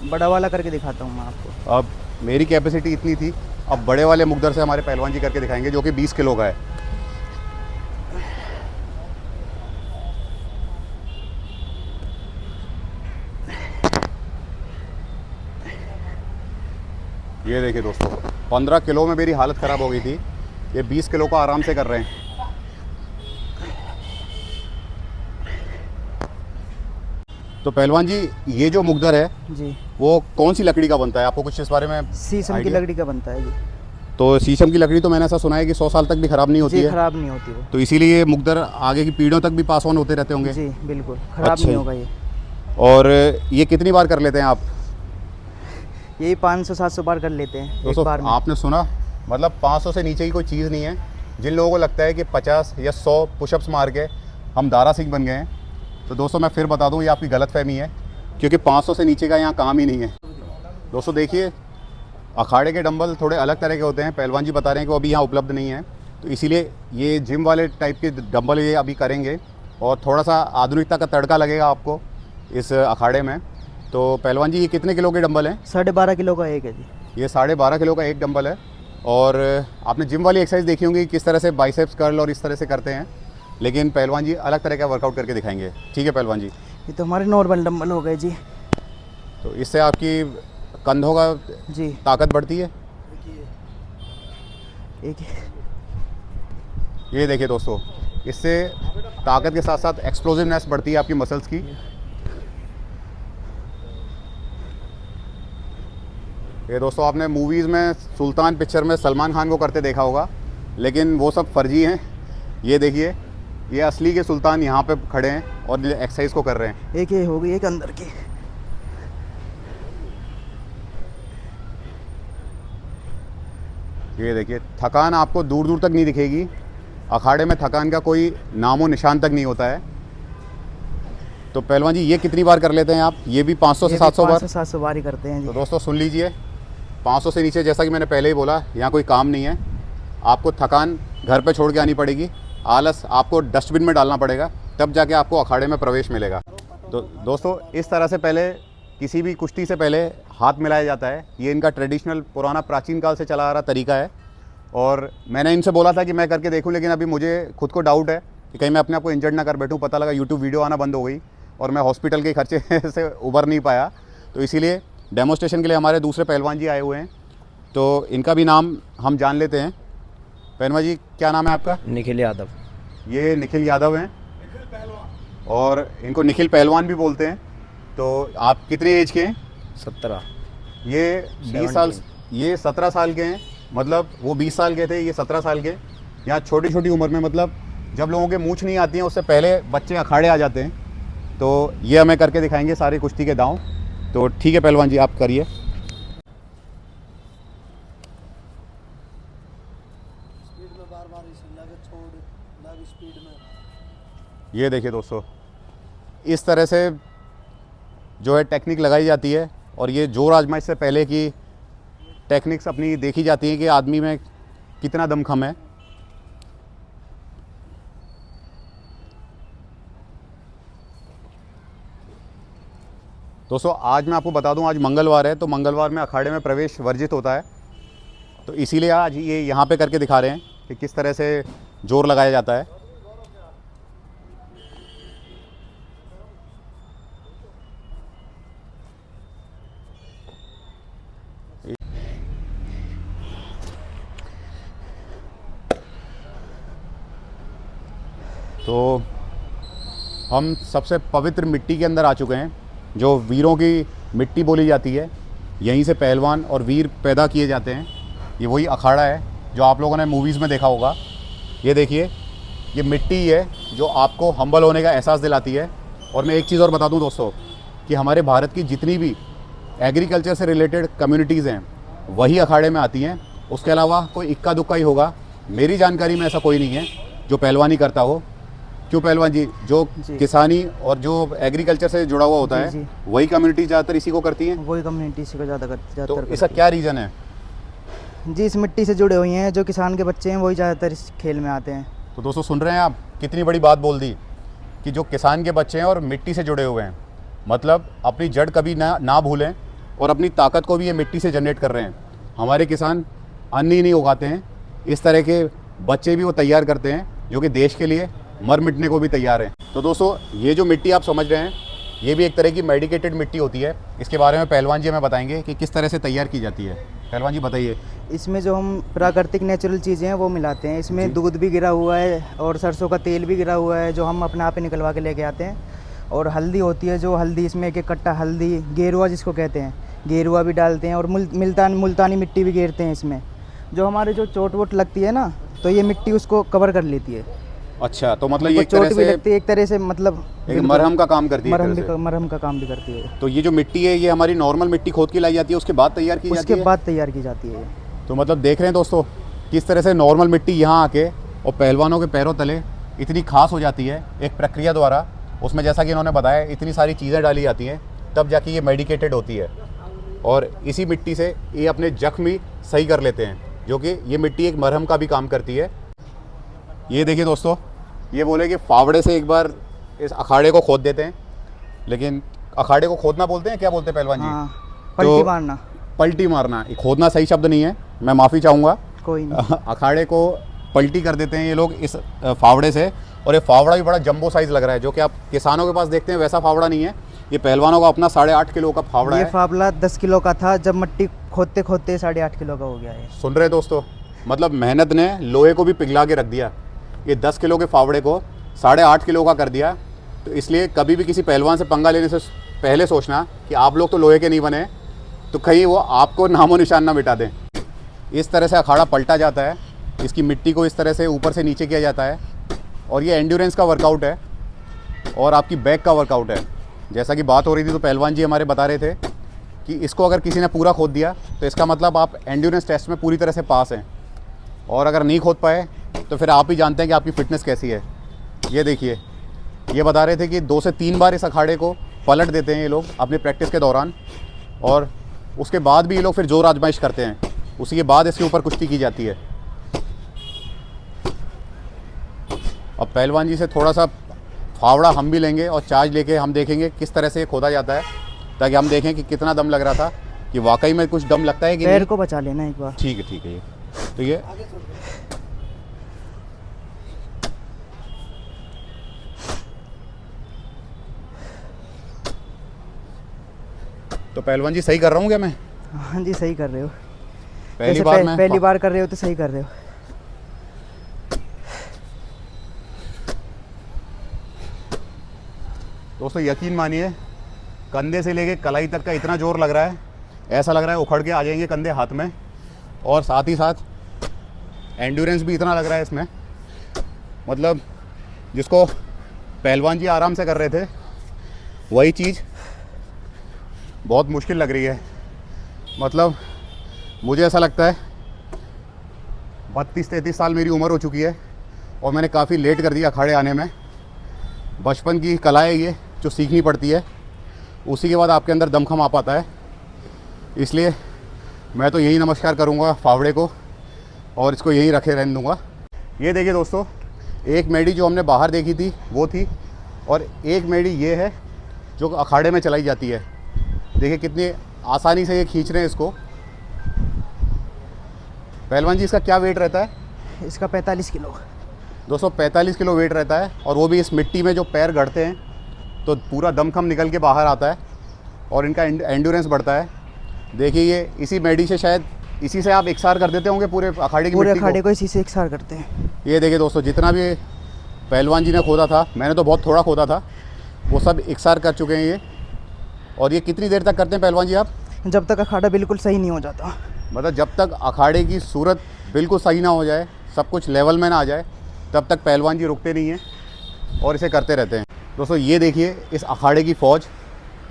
[SPEAKER 3] बड़ा वाला करके दिखाता हूँ मैं आपको।
[SPEAKER 1] अब मेरी कैपेसिटी इतनी थी, अब बड़े वाले मुकद्दर से हमारे पहलवान जी करके दिखाएंगे, जो कि 20 किलो का है। ये देखिए दोस्तों, 15 किलो में मेरी हालत ख़राब हो गई थी, ये 20 किलो का आराम से कर रहे हैं। तो पहलवान जी ये जो मुकद्दर है
[SPEAKER 3] जी,
[SPEAKER 1] वो कौन सी लकड़ी का बनता है, आपको कुछ इस बारे में?
[SPEAKER 3] शीशम की
[SPEAKER 1] idea?
[SPEAKER 3] लकड़ी का बनता है जी।
[SPEAKER 1] तो शीशम की लकड़ी तो मैंने ऐसा सुना है कि 100 साल तक भी ख़राब नहीं होती
[SPEAKER 3] जी,
[SPEAKER 1] है,
[SPEAKER 3] खराब नहीं होती वो।
[SPEAKER 1] तो इसीलिए ये मुकद्दर आगे की पीढ़ियों तक भी पास ऑन होते रहते होंगे।
[SPEAKER 3] जी बिल्कुल, खराब
[SPEAKER 1] अच्छा
[SPEAKER 3] नहीं
[SPEAKER 1] जी।
[SPEAKER 3] होगा ये।
[SPEAKER 1] और ये कितनी बार कर लेते हैं आप?
[SPEAKER 3] यही 500-700 बार कर लेते हैं एक
[SPEAKER 1] दोस्तों
[SPEAKER 3] बार में।
[SPEAKER 1] आपने सुना, मतलब 500 से नीचे की कोई चीज़ नहीं है। जिन लोगों को लगता है कि 50 या 100 पुशअप्स मार के हम दारा सिंह बन गए हैं, तो दोस्तों मैं फिर बता दूं, ये आपकी गलतफहमी है, क्योंकि 500 से नीचे का यहाँ काम ही नहीं है। दोस्तों देखिए, अखाड़े के डंबल थोड़े अलग तरह के होते हैं, पहलवान जी बता रहे हैं कि वो अभी यहाँ उपलब्ध नहीं है, तो इसीलिए ये जिम वाले टाइप के डंबल ये अभी करेंगे, और थोड़ा सा आधुनिकता का तड़का लगेगा आपको इस अखाड़े में। तो पहलवान जी ये कितने किलो के डंबल हैं?
[SPEAKER 3] 12.5 किलो का एक है जी।
[SPEAKER 1] ये 12.5 किलो का एक डंबल है। और आपने जिम वाली एक्सरसाइज देखी होंगी किस तरह से बाइसेप्स कर्ल और इस तरह से करते हैं, लेकिन पहलवान जी अलग तरह का वर्कआउट करके दिखाएंगे। ठीक है पहलवान जी?
[SPEAKER 3] ये तो हमारे नॉर्मल डंबल हो गए जी।
[SPEAKER 1] तो इससे आपकी कंधों का
[SPEAKER 3] जी
[SPEAKER 1] ताकत बढ़ती है।
[SPEAKER 3] एक
[SPEAKER 1] ये देखिए दोस्तों, इससे ताकत के साथ साथ एक्सप्लोसिवनेस बढ़ती है आपकी मसल्स की। ये दोस्तों आपने मूवीज़ में सुल्तान पिक्चर में सलमान खान को करते देखा होगा, लेकिन वो सब फर्जी हैं। ये देखिए, ये असली के सुल्तान यहाँ पे खड़े हैं और ये एक्सरसाइज को कर रहे हैं।
[SPEAKER 3] एक ये हो गई, एक अंदर की।
[SPEAKER 1] ये देखिए, थकान आपको दूर दूर तक नहीं दिखेगी। अखाड़े में थकान का कोई नामो निशान तक नहीं होता है। तो पहलवान जी ये कितनी बार कर लेते हैं आप? ये भी 500 से 700 बार?
[SPEAKER 3] 700 बार ही करते हैं
[SPEAKER 1] तो
[SPEAKER 3] जी।
[SPEAKER 1] दोस्तों सुन लीजिए, 500 से नीचे, जैसा कि मैंने पहले ही बोला, यहाँ कोई काम नहीं है। आपको थकान घर पे छोड़ के आनी पड़ेगी, आलस आपको डस्टबिन में डालना पड़ेगा, तब जाके आपको अखाड़े में प्रवेश मिलेगा। तो दोस्तों इस तरह से पहले किसी भी कुश्ती से पहले हाथ मिलाया जाता है। ये इनका ट्रेडिशनल पुराना प्राचीन काल से चला आ रहा तरीका है। और मैंने इनसे बोला था कि मैं करके देखूं, लेकिन अभी मुझे खुद को डाउट है कि कहीं मैं अपने आप को इंजर्ड ना कर बैठूं। पता लगा यूट्यूब वीडियो आना बंद हो गई और मैं हॉस्पिटल के खर्चे से उबर नहीं पाया। तो इसीलिए डेमोस्ट्रेशन के लिए हमारे दूसरे पहलवान जी आए हुए हैं, तो इनका भी नाम हम जान लेते हैं। पहलवान जी क्या नाम है आपका?
[SPEAKER 2] निखिल यादव।
[SPEAKER 1] ये निखिल यादव हैं और इनको निखिल पहलवान भी बोलते हैं। तो आप कितने एज के हैं?
[SPEAKER 2] 17।
[SPEAKER 1] ये 20 साल, ये 17 साल के हैं, मतलब वो 20 साल के थे, ये 17 साल के। यहाँ छोटी छोटी उम्र में, मतलब जब लोगों के मूंछ नहीं आती हैं उससे पहले बच्चे अखाड़े आ जाते हैं। तो ये हमें करके दिखाएंगे सारे कुश्ती के दांव। तो ठीक है पहलवान जी, आप करिए। ये देखिए दोस्तों, इस तरह से जो है टेक्निक लगाई जाती है, और ये जोर आजमाइश से पहले की टेक्निक्स अपनी देखी जाती हैं कि आदमी में कितना दमखम है। दोस्तों आज मैं आपको बता दूं, आज मंगलवार है, तो मंगलवार में अखाड़े में प्रवेश वर्जित होता है। तो इसीलिए आज ये यहाँ पे करके दिखा रहे हैं कि किस तरह से जोर लगाया जाता है। तो हम सबसे पवित्र मिट्टी के अंदर आ चुके हैं। जो वीरों की मिट्टी बोली जाती है, यहीं से पहलवान और वीर पैदा किए जाते हैं। ये वही अखाड़ा है जो आप लोगों ने मूवीज़ में देखा होगा। ये देखिए, ये मिट्टी है जो आपको हम्बल होने का एहसास दिलाती है। और मैं एक चीज़ और बता दूं दोस्तों कि हमारे भारत की जितनी भी एग्रीकल्चर से रिलेटेड कम्युनिटीज़ हैं वही अखाड़े में आती हैं। उसके अलावा कोई इक्का दुक्का ही होगा, मेरी जानकारी में ऐसा कोई नहीं है जो पहलवानी करता हो। क्यों पहलवान जी, जो किसानी और जो एग्रीकल्चर से जुड़ा हुआ होता है वही कम्युनिटी ज़्यादातर इसी को करती हैं।
[SPEAKER 3] वही कम्युनिटी से ज़्यादा
[SPEAKER 1] तो इसका क्या रीज़न है?
[SPEAKER 3] जी, इस मिट्टी से जुड़े हुए हैं, जो किसान के बच्चे हैं वही ज़्यादातर इस खेल में आते हैं।
[SPEAKER 1] तो दोस्तों सुन रहे हैं आप, कितनी बड़ी बात बोल दी कि जो किसान के बच्चे हैं और मिट्टी से जुड़े हुए हैं, मतलब अपनी जड़ कभी ना भूलें और अपनी ताकत को भी ये मिट्टी से जनरेट कर रहे हैं। हमारे किसान अन्न ही नहीं उगाते हैं, इस तरह के बच्चे भी वो तैयार करते हैं जो कि देश के लिए मर मिटने को भी तैयार हैं। तो दोस्तों ये जो मिट्टी आप समझ रहे हैं, ये भी एक तरह की मेडिकेटेड मिट्टी होती है। इसके बारे में पहलवान जी हमें बताएंगे कि किस तरह से तैयार की जाती है। पहलवान जी बताइए।
[SPEAKER 3] इसमें जो हम प्राकृतिक नेचुरल चीज़ें हैं वो मिलाते हैं। इसमें दूध भी गिरा हुआ है और सरसों का तेल भी गिरा हुआ है, जो हम अपने आप ही निकलवा के लेके आते हैं। और हल्दी होती है, जो हल्दी इसमें एक कट्टा हल्दी, गेरुआ जिसको कहते हैं, गेरुआ भी डालते हैं। और मुल्तानी मिट्टी भी गेरते हैं इसमें। जो हमारे जो चोट वोट लगती है ना, तो ये मिट्टी उसको कवर कर लेती है।
[SPEAKER 1] अच्छा, तो मतलब ये
[SPEAKER 3] चोट भी लगती है एक तरह से, मतलब
[SPEAKER 1] एक मरहम का काम करती है।
[SPEAKER 3] मरहम का काम भी करती है।
[SPEAKER 1] तो ये जो मिट्टी है, ये हमारी नॉर्मल मिट्टी खोद के लाई जाती है, उसके बाद तैयार की जाती है।
[SPEAKER 3] उसके बाद तैयार की जाती है।
[SPEAKER 1] तो मतलब देख रहे हैं दोस्तों किस तरह से नॉर्मल मिट्टी यहाँ आके और पहलवानों के पैरों तले इतनी खास हो जाती है एक प्रक्रिया द्वारा। उसमें जैसा कि इन्होंने बताया इतनी सारी चीज़ें डाली जाती हैं, तब जाके ये मेडिकेटेड होती है। और इसी मिट्टी से ये अपने जख्म भी सही कर लेते हैं, जो कि ये मिट्टी एक मरहम का भी काम करती है। ये देखिए दोस्तों, ये बोले कि फावड़े से एक बार इस अखाड़े को खोद देते हैं, लेकिन अखाड़े को खोदना बोलते हैं, क्या बोलते हैं पहलवान जी?
[SPEAKER 3] पलटी मारना।
[SPEAKER 1] पलटी मारना, ये खोदना सही शब्द नहीं है, मैं माफ़ी चाहूँगा।
[SPEAKER 3] कोई नहीं।
[SPEAKER 1] अखाड़े को पलटी कर देते हैं ये लोग इस फावड़े से। और ये फावड़ा भी बड़ा जंबो साइज़ लग रहा है, जो कि आप किसानों के पास देखते हैं वैसा फावड़ा नहीं है। ये पहलवानों का अपना 8.5 किलो का फावड़ा है।
[SPEAKER 3] ये फावड़ा 10 किलो का था, जब मिट्टी खोदते खोदते 8.5 किलो का हो गया है।
[SPEAKER 1] सुन रहे दोस्तों, मतलब मेहनत ने लोहे को भी पिघला के रख दिया। ये 10 किलो के फावड़े को 8.5 किलो का कर दिया। तो इसलिए कभी भी किसी पहलवान से पंगा लेने से पहले सोचना कि आप लोग तो लोहे के नहीं बने, तो कहीं वो आपको नामो निशान ना मिटा दें। इस तरह से अखाड़ा पलटा जाता है, इसकी मिट्टी को इस तरह से ऊपर से नीचे किया जाता है। और ये एंड्योरेंस का वर्कआउट है और आपकी बैक का वर्कआउट है। जैसा कि बात हो रही थी, तो पहलवान जी हमारे बता रहे थे कि इसको अगर किसी ने पूरा खोद दिया तो इसका मतलब आप एंड्योरेंस टेस्ट में पूरी तरह से पास हैं। और अगर नहीं खोद पाए तो फिर आप ही जानते हैं कि आपकी फ़िटनेस कैसी है। ये देखिए, ये बता रहे थे कि 2 से 3 बार इस अखाड़े को पलट देते हैं ये लोग अपनी प्रैक्टिस के दौरान, और उसके बाद भी ये लोग फिर जोर आजमाइश करते हैं। उसी के बाद इसके ऊपर कुश्ती की जाती है। अब पहलवान जी से थोड़ा सा फावड़ा हम भी लेंगे और चार्ज लेके हम देखेंगे किस तरह से खोदा जाता है, ताकि हम देखें कि कितना दम लग रहा था, कि वाकई में कुछ दम लगता है कि
[SPEAKER 3] पैर को बचा लेना एक बार।
[SPEAKER 1] ठीक है ये तो ये तो पहलवान जी सही कर रहा हूँ क्या मैं?
[SPEAKER 3] हाँ जी, सही कर रहे हो।
[SPEAKER 1] पहली
[SPEAKER 3] बार कर रहे हो तो सही कर रहे हो।
[SPEAKER 1] दोस्तों यकीन मानिए, कंधे से लेके कलाई तक का इतना जोर लग रहा है, ऐसा लग रहा है उखड़ के आ जाएंगे कंधे हाथ में। और साथ ही साथ एंड्योरेंस भी इतना लग रहा है इसमें, मतलब जिसको पहलवान जी आराम से कर रहे थे वही चीज़ बहुत मुश्किल लग रही है। मतलब मुझे ऐसा लगता है 32-33 साल मेरी उम्र हो चुकी है और मैंने काफ़ी लेट कर दिया अखाड़े आने में। बचपन की कला है ये जो सीखनी पड़ती है, उसी के बाद आपके अंदर दमखम आ पाता है। इसलिए मैं तो यही नमस्कार करूँगा फावड़े को और इसको यहीं रखे रहने दूँगा। ये देखिए दोस्तों, एक मेडी जो हमने बाहर देखी थी वो थी, और एक मेडी ये है जो अखाड़े में चलाई जाती है। देखिए कितनी आसानी से ये खींच रहे हैं इसको। पहलवान जी इसका क्या वेट रहता है?
[SPEAKER 3] इसका 45 किलो।
[SPEAKER 1] दोस्तों 45 किलो वेट रहता है, और वो भी इस मिट्टी में जो पैर गड़ते हैं तो पूरा दमखम निकल के बाहर आता है और इनका एंड्योरेंस बढ़ता है। देखिए ये इसी मेडी से, शायद इसी से आप इकसार कर देते होंगे पूरे अखाड़े की
[SPEAKER 3] पूरे
[SPEAKER 1] मिट्टी
[SPEAKER 3] अखाड़े को इसी से इकसार करते हैं।
[SPEAKER 1] ये देखिए दोस्तों, जितना भी पहलवान जी ने खोदा था, मैंने तो बहुत थोड़ा खोदा था, वो सब इकसार कर चुके हैं ये। और ये कितनी देर तक करते हैं पहलवान जी आप?
[SPEAKER 3] जब तक अखाड़ा बिल्कुल सही नहीं हो जाता।
[SPEAKER 1] मतलब जब तक अखाड़े की सूरत बिल्कुल सही ना हो जाए, सब कुछ लेवल में ना आ जाए, तब तक पहलवान जी रुकते नहीं हैं और इसे करते रहते हैं। दोस्तों ये देखिए इस अखाड़े की फ़ौज,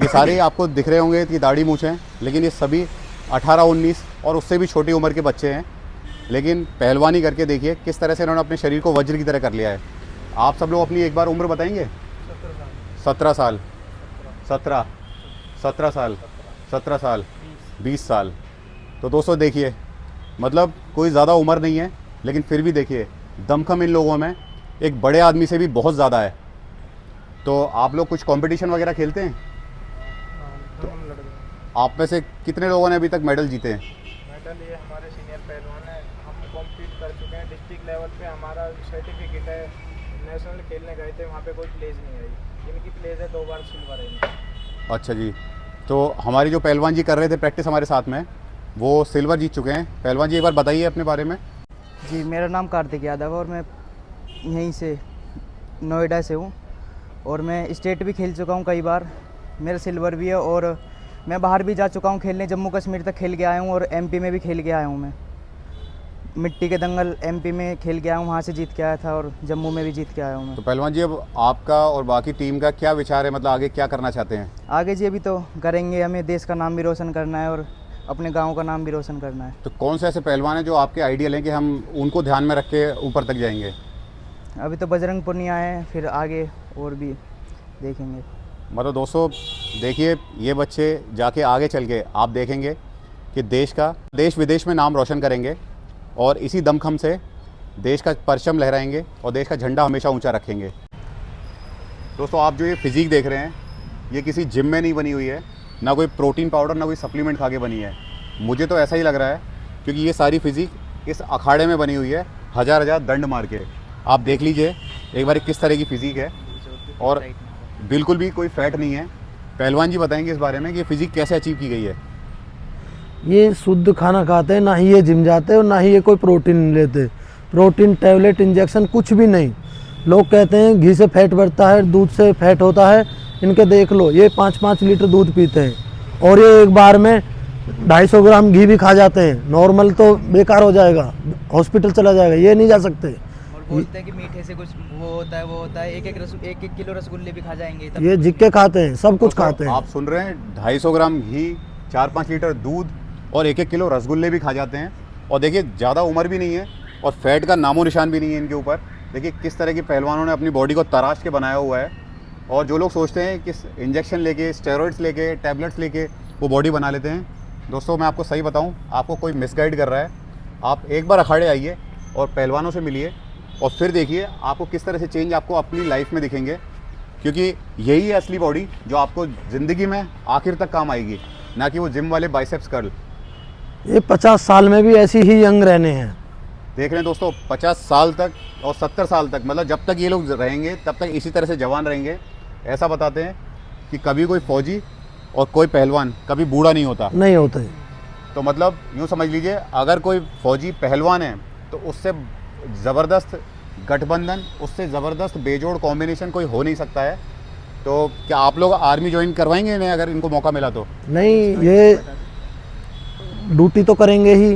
[SPEAKER 1] ये सारे आपको दिख रहे होंगे कि दाढ़ी मूँछ हैं, लेकिन ये सभी 18-19 और उससे भी छोटी उम्र के बच्चे हैं। लेकिन पहलवानी करके देखिए किस तरह से इन्होंने अपने शरीर को वज्र की तरह कर लिया है। आप सब लोग अपनी एक बार उम्र बताएंगे? 17 साल, 17 साल, 17 साल, 20 साल। तो दोस्तों देखिए, मतलब कोई ज़्यादा उम्र नहीं है, लेकिन फिर भी देखिए दमखम इन लोगों में एक बड़े आदमी से भी बहुत ज़्यादा है। तो आप लोग कुछ कंपटीशन वगैरह खेलते हैं? तो आप में से कितने लोगों ने अभी तक मेडल जीते हैं?
[SPEAKER 4] मेडल ये हमारे सीनियर पहलवान हैं, हम कॉम्पीट कर चुके हैं डिस्ट्रिक्ट लेवल पे, हमारा सर्टिफिकेट है। नेशनल खेलने गए थे, वहाँ पे कोई प्लेस नहीं आई, इनकी प्लेस है 2 बार सिल्वर है।
[SPEAKER 1] अच्छा जी, तो हमारी जो पहलवान जी कर रहे थे प्रैक्टिस हमारे साथ में, वो सिल्वर जीत चुके हैं। पहलवान जी एक बार बताइए अपने बारे में।
[SPEAKER 3] जी, मेरा नाम कार्तिक यादव है और मैं यहीं से नोएडा से हूँ और मैं स्टेट भी खेल चुका हूँ कई बार, मेरा सिल्वर भी है। और मैं बाहर भी जा चुका हूँ खेलने, जम्मू कश्मीर तक खेल के आया हूँ और एमपी में भी खेल के आया हूँ। मैं मिट्टी के दंगल एमपी में खेल के आया हूँ, वहाँ से जीत के आया था और जम्मू में भी जीत के आया हूँ मैं।
[SPEAKER 1] तो पहलवान जी अब आपका और बाकी टीम का क्या विचार है, मतलब आगे क्या करना चाहते हैं?
[SPEAKER 3] आगे जी अभी तो करेंगे, हमें देश का नाम भी रोशन करना है और अपने गाँव का नाम भी रोशन करना है।
[SPEAKER 1] तो कौन से ऐसे पहलवान हैं जो आपके आइडियल हैं कि हम उनको ध्यान में रख के ऊपर तक जाएंगे?
[SPEAKER 3] अभी तो बजरंग पुनिया है, फिर आगे और भी देखेंगे।
[SPEAKER 1] मतलब दोस्तों देखिए, ये बच्चे जाके आगे चल के आप देखेंगे कि देश विदेश में नाम रोशन करेंगे और इसी दमखम से देश का परचम लहराएंगे और देश का झंडा हमेशा ऊंचा रखेंगे। दोस्तों आप जो ये फिज़ीक देख रहे हैं, ये किसी जिम में नहीं बनी हुई है, ना कोई प्रोटीन पाउडर, ना कोई सप्लीमेंट खा के बनी है। मुझे तो ऐसा ही लग रहा है, क्योंकि ये सारी फिज़ीक इस अखाड़े में बनी हुई है, हज़ार दंड मार के। आप देख लीजिए एक बार किस तरह की फिज़ीक है और बिल्कुल भी कोई फैट नहीं है। पहलवान जी बताएंगे इस बारे में कि ये फिज़ीक कैसे अचीव की गई है।
[SPEAKER 2] ये शुद्ध खाना खाते हैं, ना ही ये जिम जाते हैं और ना ही ये कोई प्रोटीन लेते। प्रोटीन टैबलेट इंजेक्शन कुछ भी नहीं। लोग कहते हैं घी से फैट बढ़ता है, दूध से फैट होता है। इनके देख लो, ये 5-5 लीटर दूध पीते हैं और ये एक बार में 250 ग्राम घी भी खा जाते हैं। नॉर्मल तो बेकार हो जाएगा, हॉस्पिटल चला जाएगा, ये नहीं जा सकते।
[SPEAKER 3] और बोलते हैं कि मीठे से कुछ वो होता है, एक किलो रसगुल्ले भी खा जाएंगे तब।
[SPEAKER 2] ये जिक्के खाते हैं, सब कुछ खाते हैं।
[SPEAKER 1] आप सुन रहे हैं, 250 ग्राम घी, 4-5 लीटर दूध और 1-1 किलो रसगुल्ले भी खा जाते हैं। और देखिए ज़्यादा उम्र भी नहीं है और फैट का नामो निशान भी नहीं है इनके ऊपर। देखिए किस तरह के पहलवानों ने अपनी बॉडी को तराश के बनाया हुआ है। और जो लोग सोचते हैं कि इंजेक्शन लेके, स्टेरॉइड्स लेके, टैबलेट्स लेके वो बॉडी बना लेते हैं, दोस्तों मैं आपको सही बताऊं, आपको कोई मिसगाइड कर रहा है। आप एक बार अखाड़े आइए और पहलवानों से मिलिए और फिर देखिए आपको किस तरह से चेंज आपको अपनी लाइफ में दिखेंगे, क्योंकि यही है असली बॉडी जो आपको ज़िंदगी में आखिर तक काम आएगी, ना कि वो जिम वाले बाइसेप्स कर्ल।
[SPEAKER 2] ये 50 साल में भी ऐसी ही यंग रहने हैं।
[SPEAKER 1] देख रहे हैं दोस्तों, 50 साल तक और 70 साल तक, मतलब जब तक ये लोग रहेंगे तब तक इसी तरह से जवान रहेंगे। ऐसा बताते हैं कि कभी कोई फौजी और कोई पहलवान कभी बूढ़ा नहीं होता।
[SPEAKER 2] नहीं होते।
[SPEAKER 1] तो मतलब यूँ समझ लीजिए, अगर कोई फौजी पहलवान है तो उससे ज़बरदस्त गठबंधन, उससे ज़बरदस्त बेजोड़ कॉम्बिनेशन कोई हो नहीं सकता है। तो क्या आप लोग आर्मी ज्वाइन करवाएंगे इन्हें अगर इनको मौका मिला तो?
[SPEAKER 2] नहीं, ये ड्यूटी तो करेंगे ही,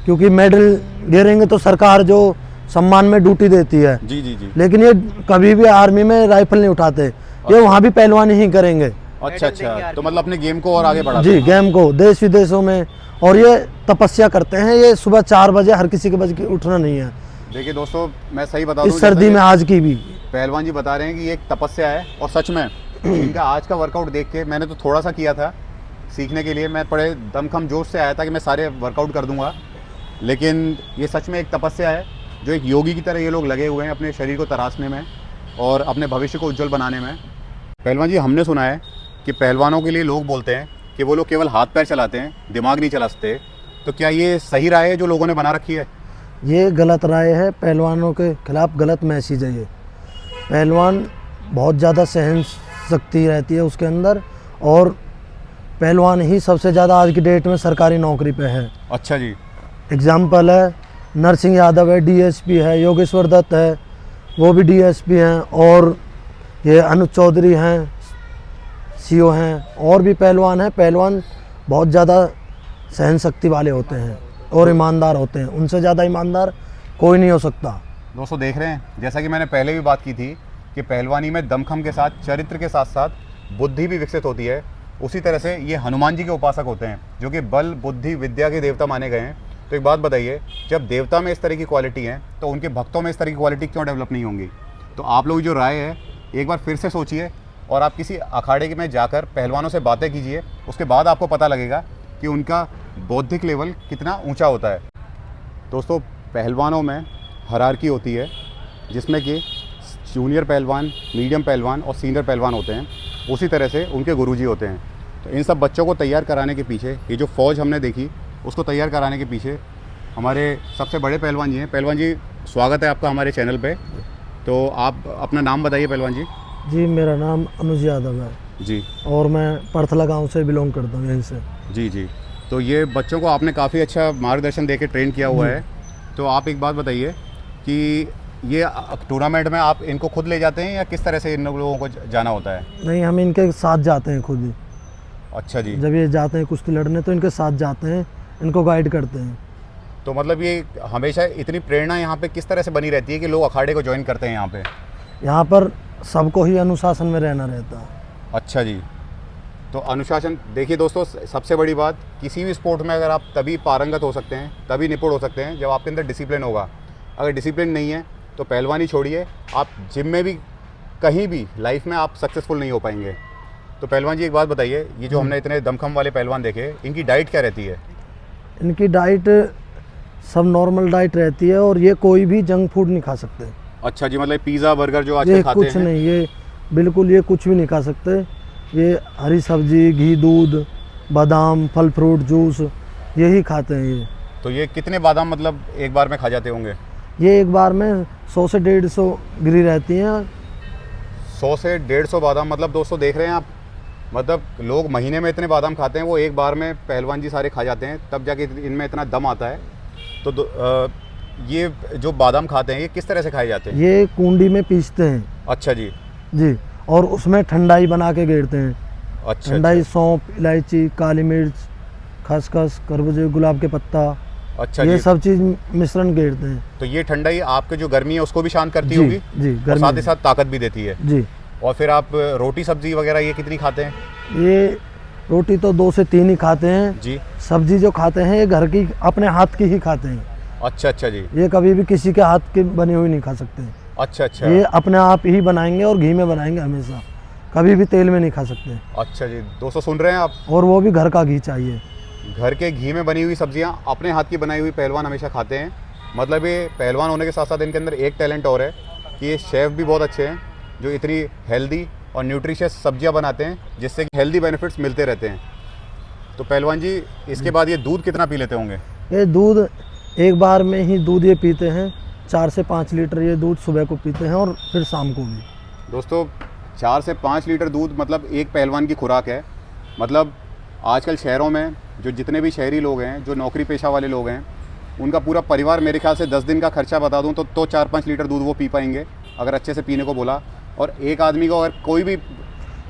[SPEAKER 2] क्योंकि मेडल दे रहेंगे तो सरकार जो सम्मान में ड्यूटी देती है।
[SPEAKER 1] जी जी जी।
[SPEAKER 2] लेकिन ये कभी भी आर्मी में राइफल नहीं उठाते, ये वहाँ भी पहलवानी ही करेंगे।
[SPEAKER 1] अच्छा अच्छा, तो मतलब अपने गेम को और आगे बढ़ा।
[SPEAKER 2] जी, गेम को देश विदेशों में। और ये तपस्या करते हैं, ये सुबह 4 बजे, हर किसी के बज के उठना नहीं है।
[SPEAKER 1] देखिए दोस्तों, मैं सही बता दूं,
[SPEAKER 2] इस सर्दी में आज की भी
[SPEAKER 1] पहलवान जी बता रहे हैं कि ये एक तपस्या है। और सच में इनका आज का वर्कआउट देख के, मैंने तो थोड़ा सा किया था सीखने के लिए, मैं बड़े दमखम जोश से आया था कि मैं सारे वर्कआउट कर दूंगा, लेकिन ये सच में एक तपस्या है। जो एक योगी की तरह ये लोग लगे हुए हैं अपने शरीर को तराशने में और अपने भविष्य को उज्जवल बनाने में। पहलवान जी, हमने सुना है कि पहलवानों के लिए लोग बोलते हैं कि वो लोग केवल हाथ पैर चलाते हैं, दिमाग नहीं चला सकते। तो क्या ये सही राय है जो लोगों ने बना रखी है?
[SPEAKER 2] ये गलत राय है, पहलवानों के खिलाफ गलत मैसेज है ये। पहलवान बहुत ज़्यादा सहन शक्ति रहती है उसके अंदर, और पहलवान ही सबसे ज़्यादा आज की डेट में सरकारी नौकरी पे है।
[SPEAKER 1] अच्छा जी।
[SPEAKER 2] एग्जाम्पल है, नरसिंह यादव है, डीएसपी है, योगेश्वर दत्त है, वो भी डीएसपी हैं, और ये अनुज चौधरी हैं, सीओ हैं और भी पहलवान हैं। पहलवान बहुत ज़्यादा सहन शक्ति वाले होते हैं और ईमानदार होते हैं, उनसे ज़्यादा ईमानदार कोई नहीं हो सकता।
[SPEAKER 1] दोस्तों देख रहे हैं, जैसा कि मैंने पहले भी बात की थी कि पहलवानी में दमखम के साथ चरित्र के साथ साथ बुद्धि भी विकसित होती है। उसी तरह से ये हनुमान जी के उपासक होते हैं जो कि बल बुद्धि विद्या के देवता माने गए हैं। तो एक बात बताइए, जब देवता में इस तरह की क्वालिटी है तो उनके भक्तों में इस तरह की क्वालिटी क्यों डेवलप नहीं होंगी? तो आप लोग जो राय है एक बार फिर से सोचिए और आप किसी अखाड़े में जाकर पहलवानों से बातें कीजिए, उसके बाद आपको पता लगेगा कि उनका बौद्धिक लेवल कितना ऊंचा होता है। दोस्तों पहलवानों में हायरार्की होती है जिसमें कि जूनियर पहलवान, मीडियम पहलवान और सीनियर पहलवान होते हैं। उसी तरह से उनके गुरुजी होते हैं। तो इन सब बच्चों को तैयार कराने के पीछे, ये जो फ़ौज हमने देखी उसको तैयार कराने के पीछे हमारे सबसे बड़े पहलवान जी हैं। पहलवान जी स्वागत है आपका हमारे चैनल पे। तो आप अपना नाम बताइए पहलवान जी।
[SPEAKER 2] जी मेरा नाम अनुज यादव है
[SPEAKER 1] जी,
[SPEAKER 2] और मैं परथला गांव से बिलोंग करता हूँ, यहीं से।
[SPEAKER 1] जी जी। तो ये बच्चों को आपने काफ़ी अच्छा मार्गदर्शन दे के ट्रेन किया हुआ है। तो आप एक बात बताइए कि ये टूर्नामेंट में आप इनको खुद ले जाते हैं या किस तरह से इन लोगों को जाना होता है?
[SPEAKER 2] नहीं, हम इनके साथ जाते हैं खुद ही।
[SPEAKER 1] अच्छा जी।
[SPEAKER 2] जब ये जाते हैं कुश्ती लड़ने तो इनके साथ जाते हैं, इनको गाइड करते हैं।
[SPEAKER 1] तो मतलब ये हमेशा इतनी प्रेरणा यहाँ पे किस तरह से बनी रहती है कि लोग अखाड़े को ज्वाइन करते हैं यहाँ पे?
[SPEAKER 2] यहाँ पर सबको ही अनुशासन में रहना रहता है।
[SPEAKER 1] अच्छा जी। तो अनुशासन, देखिए दोस्तों, सबसे बड़ी बात, किसी भी स्पोर्ट में अगर आप तभी पारंगत हो सकते हैं, तभी निपुण हो सकते हैं जब आपके अंदर डिसिप्लिन होगा। अगर डिसिप्लिन नहीं है तो पहलवानी छोड़िए, आप जिम में भी कहीं भी लाइफ में आप सक्सेसफुल नहीं हो पाएंगे। तो पहलवान जी एक बात बताइए, ये जो हमने इतने दमखम वाले पहलवान देखे, इनकी डाइट क्या रहती है?
[SPEAKER 2] इनकी डाइट सब नॉर्मल डाइट रहती है और ये कोई भी जंक फूड नहीं खा सकते।
[SPEAKER 1] अच्छा जी, मतलब पिज़्ज़ा बर्गर जो आजकल
[SPEAKER 2] ये
[SPEAKER 1] खाते
[SPEAKER 2] कुछ
[SPEAKER 1] हैं?
[SPEAKER 2] नहीं, ये बिल्कुल ये कुछ भी नहीं खा सकते। ये हरी सब्जी, घी, दूध, बादाम, फल फ्रूट, जूस यही खाते हैं ये।
[SPEAKER 1] तो ये कितने बादाम मतलब एक बार में खा जाते होंगे?
[SPEAKER 2] ये एक बार में 100 से 150 गिरी रहती हैं।
[SPEAKER 1] 100 से 150 बादाम, मतलब दोस्तों देख रहे हैं आप, मतलब लोग महीने में इतने बादाम खाते हैं, वो एक बार में पहलवान जी सारे खा जाते हैं, तब जाके इनमें इतना दम आता है। तो ये जो बादाम खाते हैं ये किस तरह से खाए जाते हैं?
[SPEAKER 2] ये कुंडी में पीसते हैं।
[SPEAKER 1] अच्छा जी।
[SPEAKER 2] जी, और उसमें ठंडाई बना के गेरते हैं।
[SPEAKER 1] अच्छा।
[SPEAKER 2] ठंडाई, सौंफ, इलायची, काली मिर्च, खसखस, खरबूजे, गुलाब के पत्ता,
[SPEAKER 1] अच्छा
[SPEAKER 2] ये
[SPEAKER 1] जी।
[SPEAKER 2] सब चीज़ मिश्रण गेरते हैं।
[SPEAKER 1] तो ये ठंडाई आपके जो गर्मी है उसको भी शांत करती
[SPEAKER 2] जी,
[SPEAKER 1] होगी
[SPEAKER 2] जी,
[SPEAKER 1] और
[SPEAKER 2] गर्मी
[SPEAKER 1] साथ ही
[SPEAKER 2] में।
[SPEAKER 1] साथ ताकत भी देती है।
[SPEAKER 2] जी,
[SPEAKER 1] और फिर आप रोटी सब्जी वगैरह ये कितनी खाते हैं?
[SPEAKER 2] ये रोटी तो 2 से 3 ही खाते हैं।
[SPEAKER 1] जी।
[SPEAKER 2] सब्जी जो खाते हैं ये घर की, अपने हाथ की ही खाते हैं।
[SPEAKER 1] अच्छा अच्छा जी।
[SPEAKER 2] ये कभी भी किसी के हाथ की बनी हुई नहीं खा सकते।
[SPEAKER 1] अच्छा अच्छा।
[SPEAKER 2] ये अपने आप ही बनाएंगे और घी में बनाएंगे हमेशा, कभी भी तेल में नहीं खा सकते।
[SPEAKER 1] अच्छा जी। दोस्तों सुन रहे हैं आप,
[SPEAKER 2] और वो भी घर का घी चाहिए।
[SPEAKER 1] घर के घी में बनी हुई सब्जियां अपने हाथ की बनाई हुई पहलवान हमेशा खाते हैं। मतलब ये पहलवान होने के साथ साथ इनके अंदर एक टैलेंट और है कि ये शेफ़ भी बहुत अच्छे हैं जो इतनी हेल्दी और न्यूट्रिशियस सब्जियां बनाते हैं जिससे कि हेल्दी बेनिफिट्स मिलते रहते हैं। तो पहलवान जी इसके बाद ये दूध कितना पी लेते होंगे?
[SPEAKER 2] ये दूध एक बार में ही दूध ये पीते हैं, 4 से 5 लीटर ये दूध सुबह को पीते हैं और फिर शाम को भी।
[SPEAKER 1] दोस्तों 4 से 5 लीटर दूध मतलब एक पहलवान की खुराक है। मतलब आजकल शहरों में जो जितने भी शहरी लोग हैं, जो नौकरी पेशा वाले लोग हैं, उनका पूरा परिवार मेरे ख्याल से 10 दिन का खर्चा बता दूं तो 4-5 लीटर दूध वो पी पाएंगे अगर अच्छे से पीने को बोला। और एक आदमी को अगर कोई भी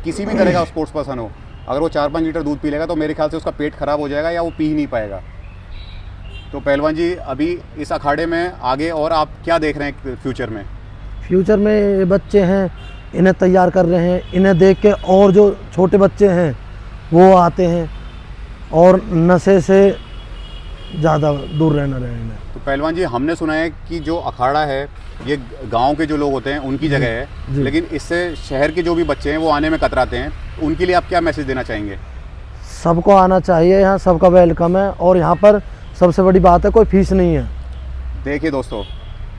[SPEAKER 1] किसी भी तरह का स्पोर्ट्स पर्सन हो, अगर वो 4-5 लीटर दूध पी लेगा तो मेरे ख्याल से उसका पेट ख़राब हो जाएगा या वो पी ही नहीं पाएगा। तो पहलवान जी अभी इस अखाड़े में आगे और आप क्या देख रहे हैं फ्यूचर में?
[SPEAKER 2] फ्यूचर में ये बच्चे हैं, इन्हें तैयार कर रहे हैं। इन्हें देख के और जो छोटे बच्चे हैं वो आते हैं और नशे से ज़्यादा दूर रहना रहेंगे।
[SPEAKER 1] तो पहलवान जी हमने सुना है कि जो अखाड़ा है ये गांव के जो लोग होते हैं उनकी जगह है,
[SPEAKER 2] जी।
[SPEAKER 1] लेकिन इससे शहर के जो भी बच्चे हैं वो आने में कतराते हैं, उनके लिए आप क्या मैसेज देना चाहेंगे?
[SPEAKER 2] सबको आना चाहिए, यहाँ सबका वेलकम है और यहाँ पर सबसे बड़ी बात है कोई फीस नहीं है।
[SPEAKER 1] देखिए दोस्तों,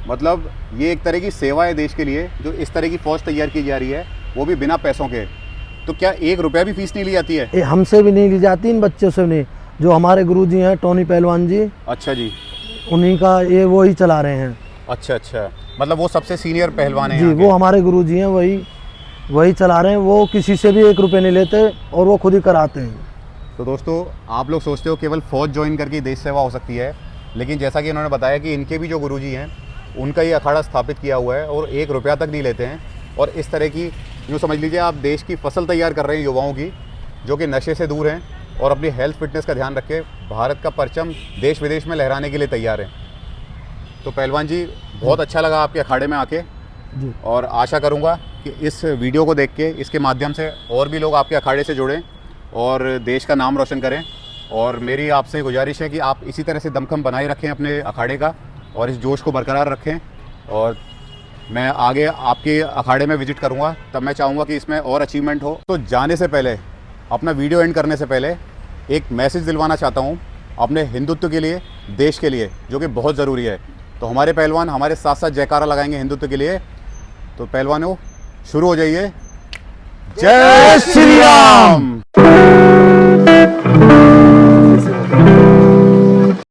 [SPEAKER 1] मतलब ये एक तरह की सेवा है देश के लिए, जो इस तरह की फ़ौज तैयार की जा रही है वो भी बिना पैसों के। तो क्या 1 रुपया भी फीस नहीं ली जाती है?
[SPEAKER 2] ये हमसे भी नहीं ली जाती, इन बच्चों से भी नहीं। जो हमारे गुरुजी हैं टोनी पहलवान जी,
[SPEAKER 1] अच्छा जी।
[SPEAKER 2] उन्हीं का ये वो ही चला रहे हैं।
[SPEAKER 1] अच्छा अच्छा, मतलब वो सबसे सीनियर पहलवान है
[SPEAKER 2] जी,
[SPEAKER 1] यहाँ
[SPEAKER 2] वो
[SPEAKER 1] के।
[SPEAKER 2] हमारे गुरुजी हैं, वही चला रहे हैं। वो किसी से भी 1 रुपये नहीं लेते और वो खुद ही कराते हैं।
[SPEAKER 1] तो दोस्तों आप लोग सोचते हो केवल फ़ौज ज्वाइन करके देश सेवा हो सकती है, लेकिन जैसा कि इन्होंने बताया कि इनके भी जो गुरुजी हैं उनका ये अखाड़ा स्थापित किया हुआ है और 1 रुपया तक नहीं लेते हैं और इस तरह की यूँ समझ लीजिए आप देश की फसल तैयार कर रहे हैं युवाओं की, जो कि नशे से दूर हैं और अपनी हेल्थ फिटनेस का ध्यान रख के भारत का परचम देश विदेश में लहराने के लिए तैयार हैं। तो पहलवान जी बहुत अच्छा लगा आपके अखाड़े में आके,
[SPEAKER 2] जी।
[SPEAKER 1] और आशा करूंगा कि इस वीडियो को देख के इसके माध्यम से और भी लोग आपके अखाड़े से जुड़ें और देश का नाम रोशन करें। और मेरी आपसे गुजारिश है कि आप इसी तरह से दमखम बनाए रखें अपने अखाड़े का और इस जोश को बरकरार रखें। और मैं आगे आपके अखाड़े में विजिट करूंगा, तब मैं चाहूँगा कि इसमें और अचीवमेंट हो। तो जाने से पहले, अपना वीडियो एंड करने से पहले एक मैसेज दिलवाना चाहता हूँ अपने हिंदुत्व के लिए, देश के लिए, जो कि बहुत ज़रूरी है। तो हमारे पहलवान हमारे साथ साथ जयकारा लगाएंगे हिंदुत्व के लिए। तो पहलवानों शुरू हो जाइए। जय श्री राम।